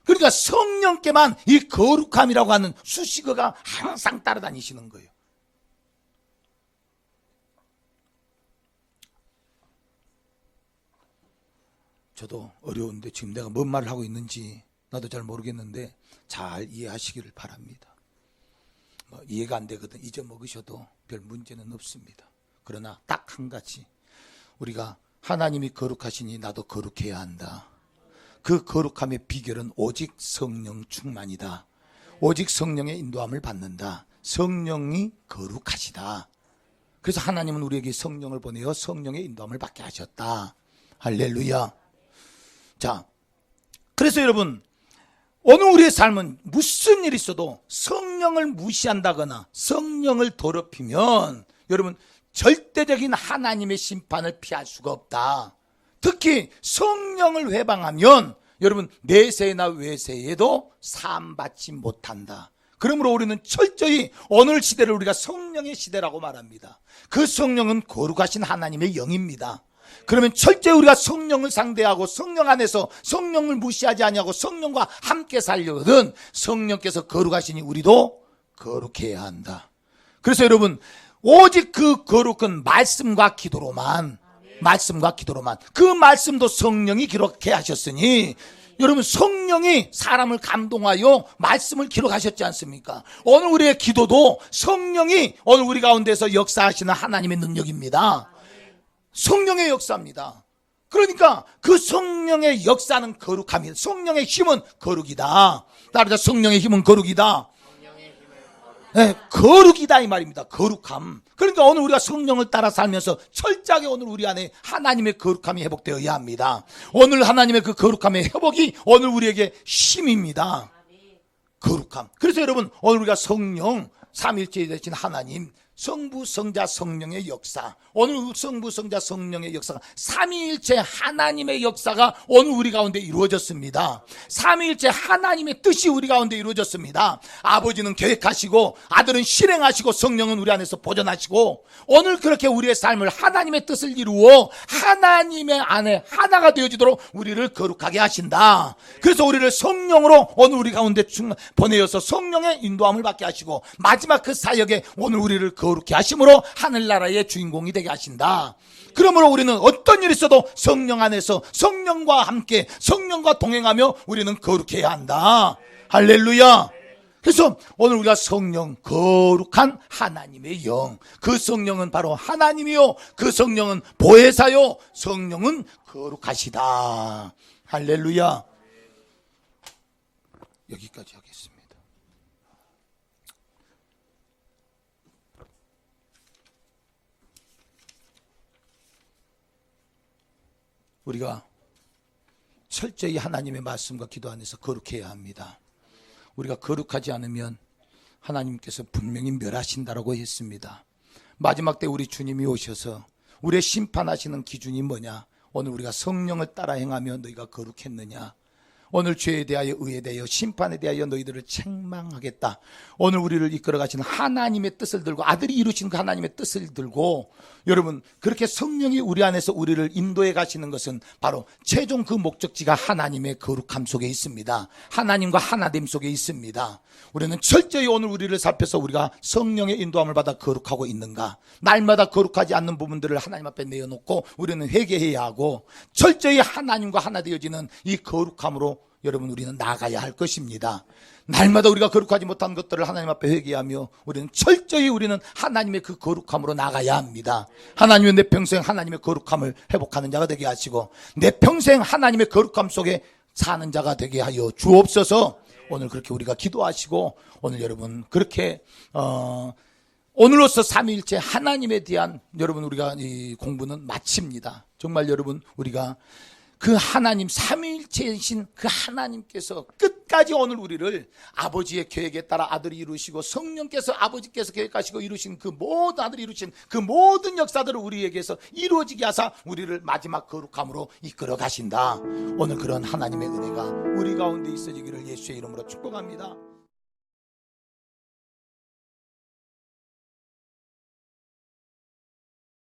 그러니까 성령께만 이 거룩함이라고 하는 수식어가 항상 따라다니시는 거예요. 저도 어려운데 지금 내가 뭔 말을 하고 있는지 나도 잘 모르겠는데 잘 이해하시기를 바랍니다. 이해가 안 되거든 잊어먹으셔도 별 문제는 없습니다. 그러나 딱 한 가지, 우리가 하나님이 거룩하시니 나도 거룩해야 한다. 그 거룩함의 비결은 오직 성령 충만이다. 오직 성령의 인도함을 받는다. 성령이 거룩하시다. 그래서 하나님은 우리에게 성령을 보내어 성령의 인도함을 받게 하셨다. 할렐루야. 자, 그래서 여러분 오늘 우리의 삶은 무슨 일이 있어도 성령을 무시한다거나 성령을 더럽히면 여러분 절대적인 하나님의 심판을 피할 수가 없다. 특히 성령을 회방하면 여러분 내세나 외세에도 사함받지 못한다. 그러므로 우리는 철저히 오늘 시대를 우리가 성령의 시대라고 말합니다. 그 성령은 거룩하신 하나님의 영입니다. 그러면 철저히 우리가 성령을 상대하고 성령 안에서 성령을 무시하지 아니하고 성령과 함께 살려거든 성령께서 거룩하시니 우리도 거룩해야 한다. 그래서 여러분 오직 그 거룩은 말씀과 기도로만, 말씀과 기도로만, 그 말씀도 성령이 기록해 하셨으니 여러분 성령이 사람을 감동하여 말씀을 기록하셨지 않습니까? 오늘 우리의 기도도 성령이 오늘 우리 가운데서 역사하시는 하나님의 능력입니다. 성령의 역사입니다. 그러니까 그 성령의 역사는 거룩함이다. 성령의 힘은 거룩이다. 따라서 성령의 힘은 거룩이다. 네, 거룩이다 이 말입니다. 거룩함. 그러니까 오늘 우리가 성령을 따라 살면서 철저하게 오늘 우리 안에 하나님의 거룩함이 회복되어야 합니다. 오늘 하나님의 그 거룩함의 회복이 오늘 우리에게 힘입니다. 거룩함. 그래서 여러분 오늘 우리가 성령 삼위일체 되신 하나님, 성부, 성자, 성령의 역사, 오늘 성부, 성자, 성령의 역사가 삼위일체 하나님의 역사가 오늘 우리 가운데 이루어졌습니다. 삼위일체 하나님의 뜻이 우리 가운데 이루어졌습니다. 아버지는 계획하시고 아들은 실행하시고 성령은 우리 안에서 보존하시고 오늘 그렇게 우리의 삶을 하나님의 뜻을 이루어 하나님의 안에 하나가 되어지도록 우리를 거룩하게 하신다. 그래서 우리를 성령으로 오늘 우리 가운데 보내어서 성령의 인도함을 받게 하시고 마지막 그 사역에 오늘 우리를 거룩해 하심으로 하늘나라의 주인공이 되게 하신다. 그러므로 우리는 어떤 일이 있어도 성령 안에서 성령과 함께 성령과 동행하며 우리는 거룩해야 한다. 할렐루야. 그래서 오늘 우리가 성령, 거룩한 하나님의 영, 그 성령은 바로 하나님이요, 그 성령은 보혜사요, 성령은 거룩하시다. 할렐루야. 여기까지 하겠습니다. 우리가 철저히 하나님의 말씀과 기도 안에서 거룩해야 합니다. 우리가 거룩하지 않으면 하나님께서 분명히 멸하신다라고 했습니다. 마지막 때 우리 주님이 오셔서 우리의 심판하시는 기준이 뭐냐? 오늘 우리가 성령을 따라 행하며 너희가 거룩했느냐? 오늘 죄에 대하여, 의에 대하여, 심판에 대하여 너희들을 책망하겠다. 오늘 우리를 이끌어 가시는 하나님의 뜻을 들고, 아들이 이루신 그 하나님의 뜻을 들고, 여러분 그렇게 성령이 우리 안에서 우리를 인도해 가시는 것은 바로 최종 그 목적지가 하나님의 거룩함 속에 있습니다. 하나님과 하나됨 속에 있습니다. 우리는 철저히 오늘 우리를 살펴서 우리가 성령의 인도함을 받아 거룩하고 있는가, 날마다 거룩하지 않는 부분들을 하나님 앞에 내어놓고 우리는 회개해야 하고, 철저히 하나님과 하나 되어지는 이 거룩함으로 여러분 우리는 나아가야 할 것입니다. 날마다 우리가 거룩하지 못한 것들을 하나님 앞에 회개하며 우리는 철저히 우리는 하나님의 그 거룩함으로 나가야 합니다. 하나님은 내 평생 하나님의 거룩함을 회복하는 자가 되게 하시고 내 평생 하나님의 거룩함 속에 사는 자가 되게 하여 주옵소서. 오늘 그렇게 우리가 기도하시고, 오늘 여러분 그렇게 오늘로서 삼위일체 하나님에 대한 여러분 우리가 이 공부는 마칩니다. 정말 여러분 우리가 그 하나님, 삼위일체이신 그 하나님께서 끝까지 오늘 우리를 아버지의 계획에 따라 아들이 이루시고, 성령께서 아버지께서 계획하시고 이루신 그 모든, 아들이 이루신 그 모든 역사들을 우리에게서 이루어지게 하사 우리를 마지막 거룩함으로 이끌어 가신다. 오늘 그런 하나님의 은혜가 우리 가운데 있어지기를 예수의 이름으로 축복합니다.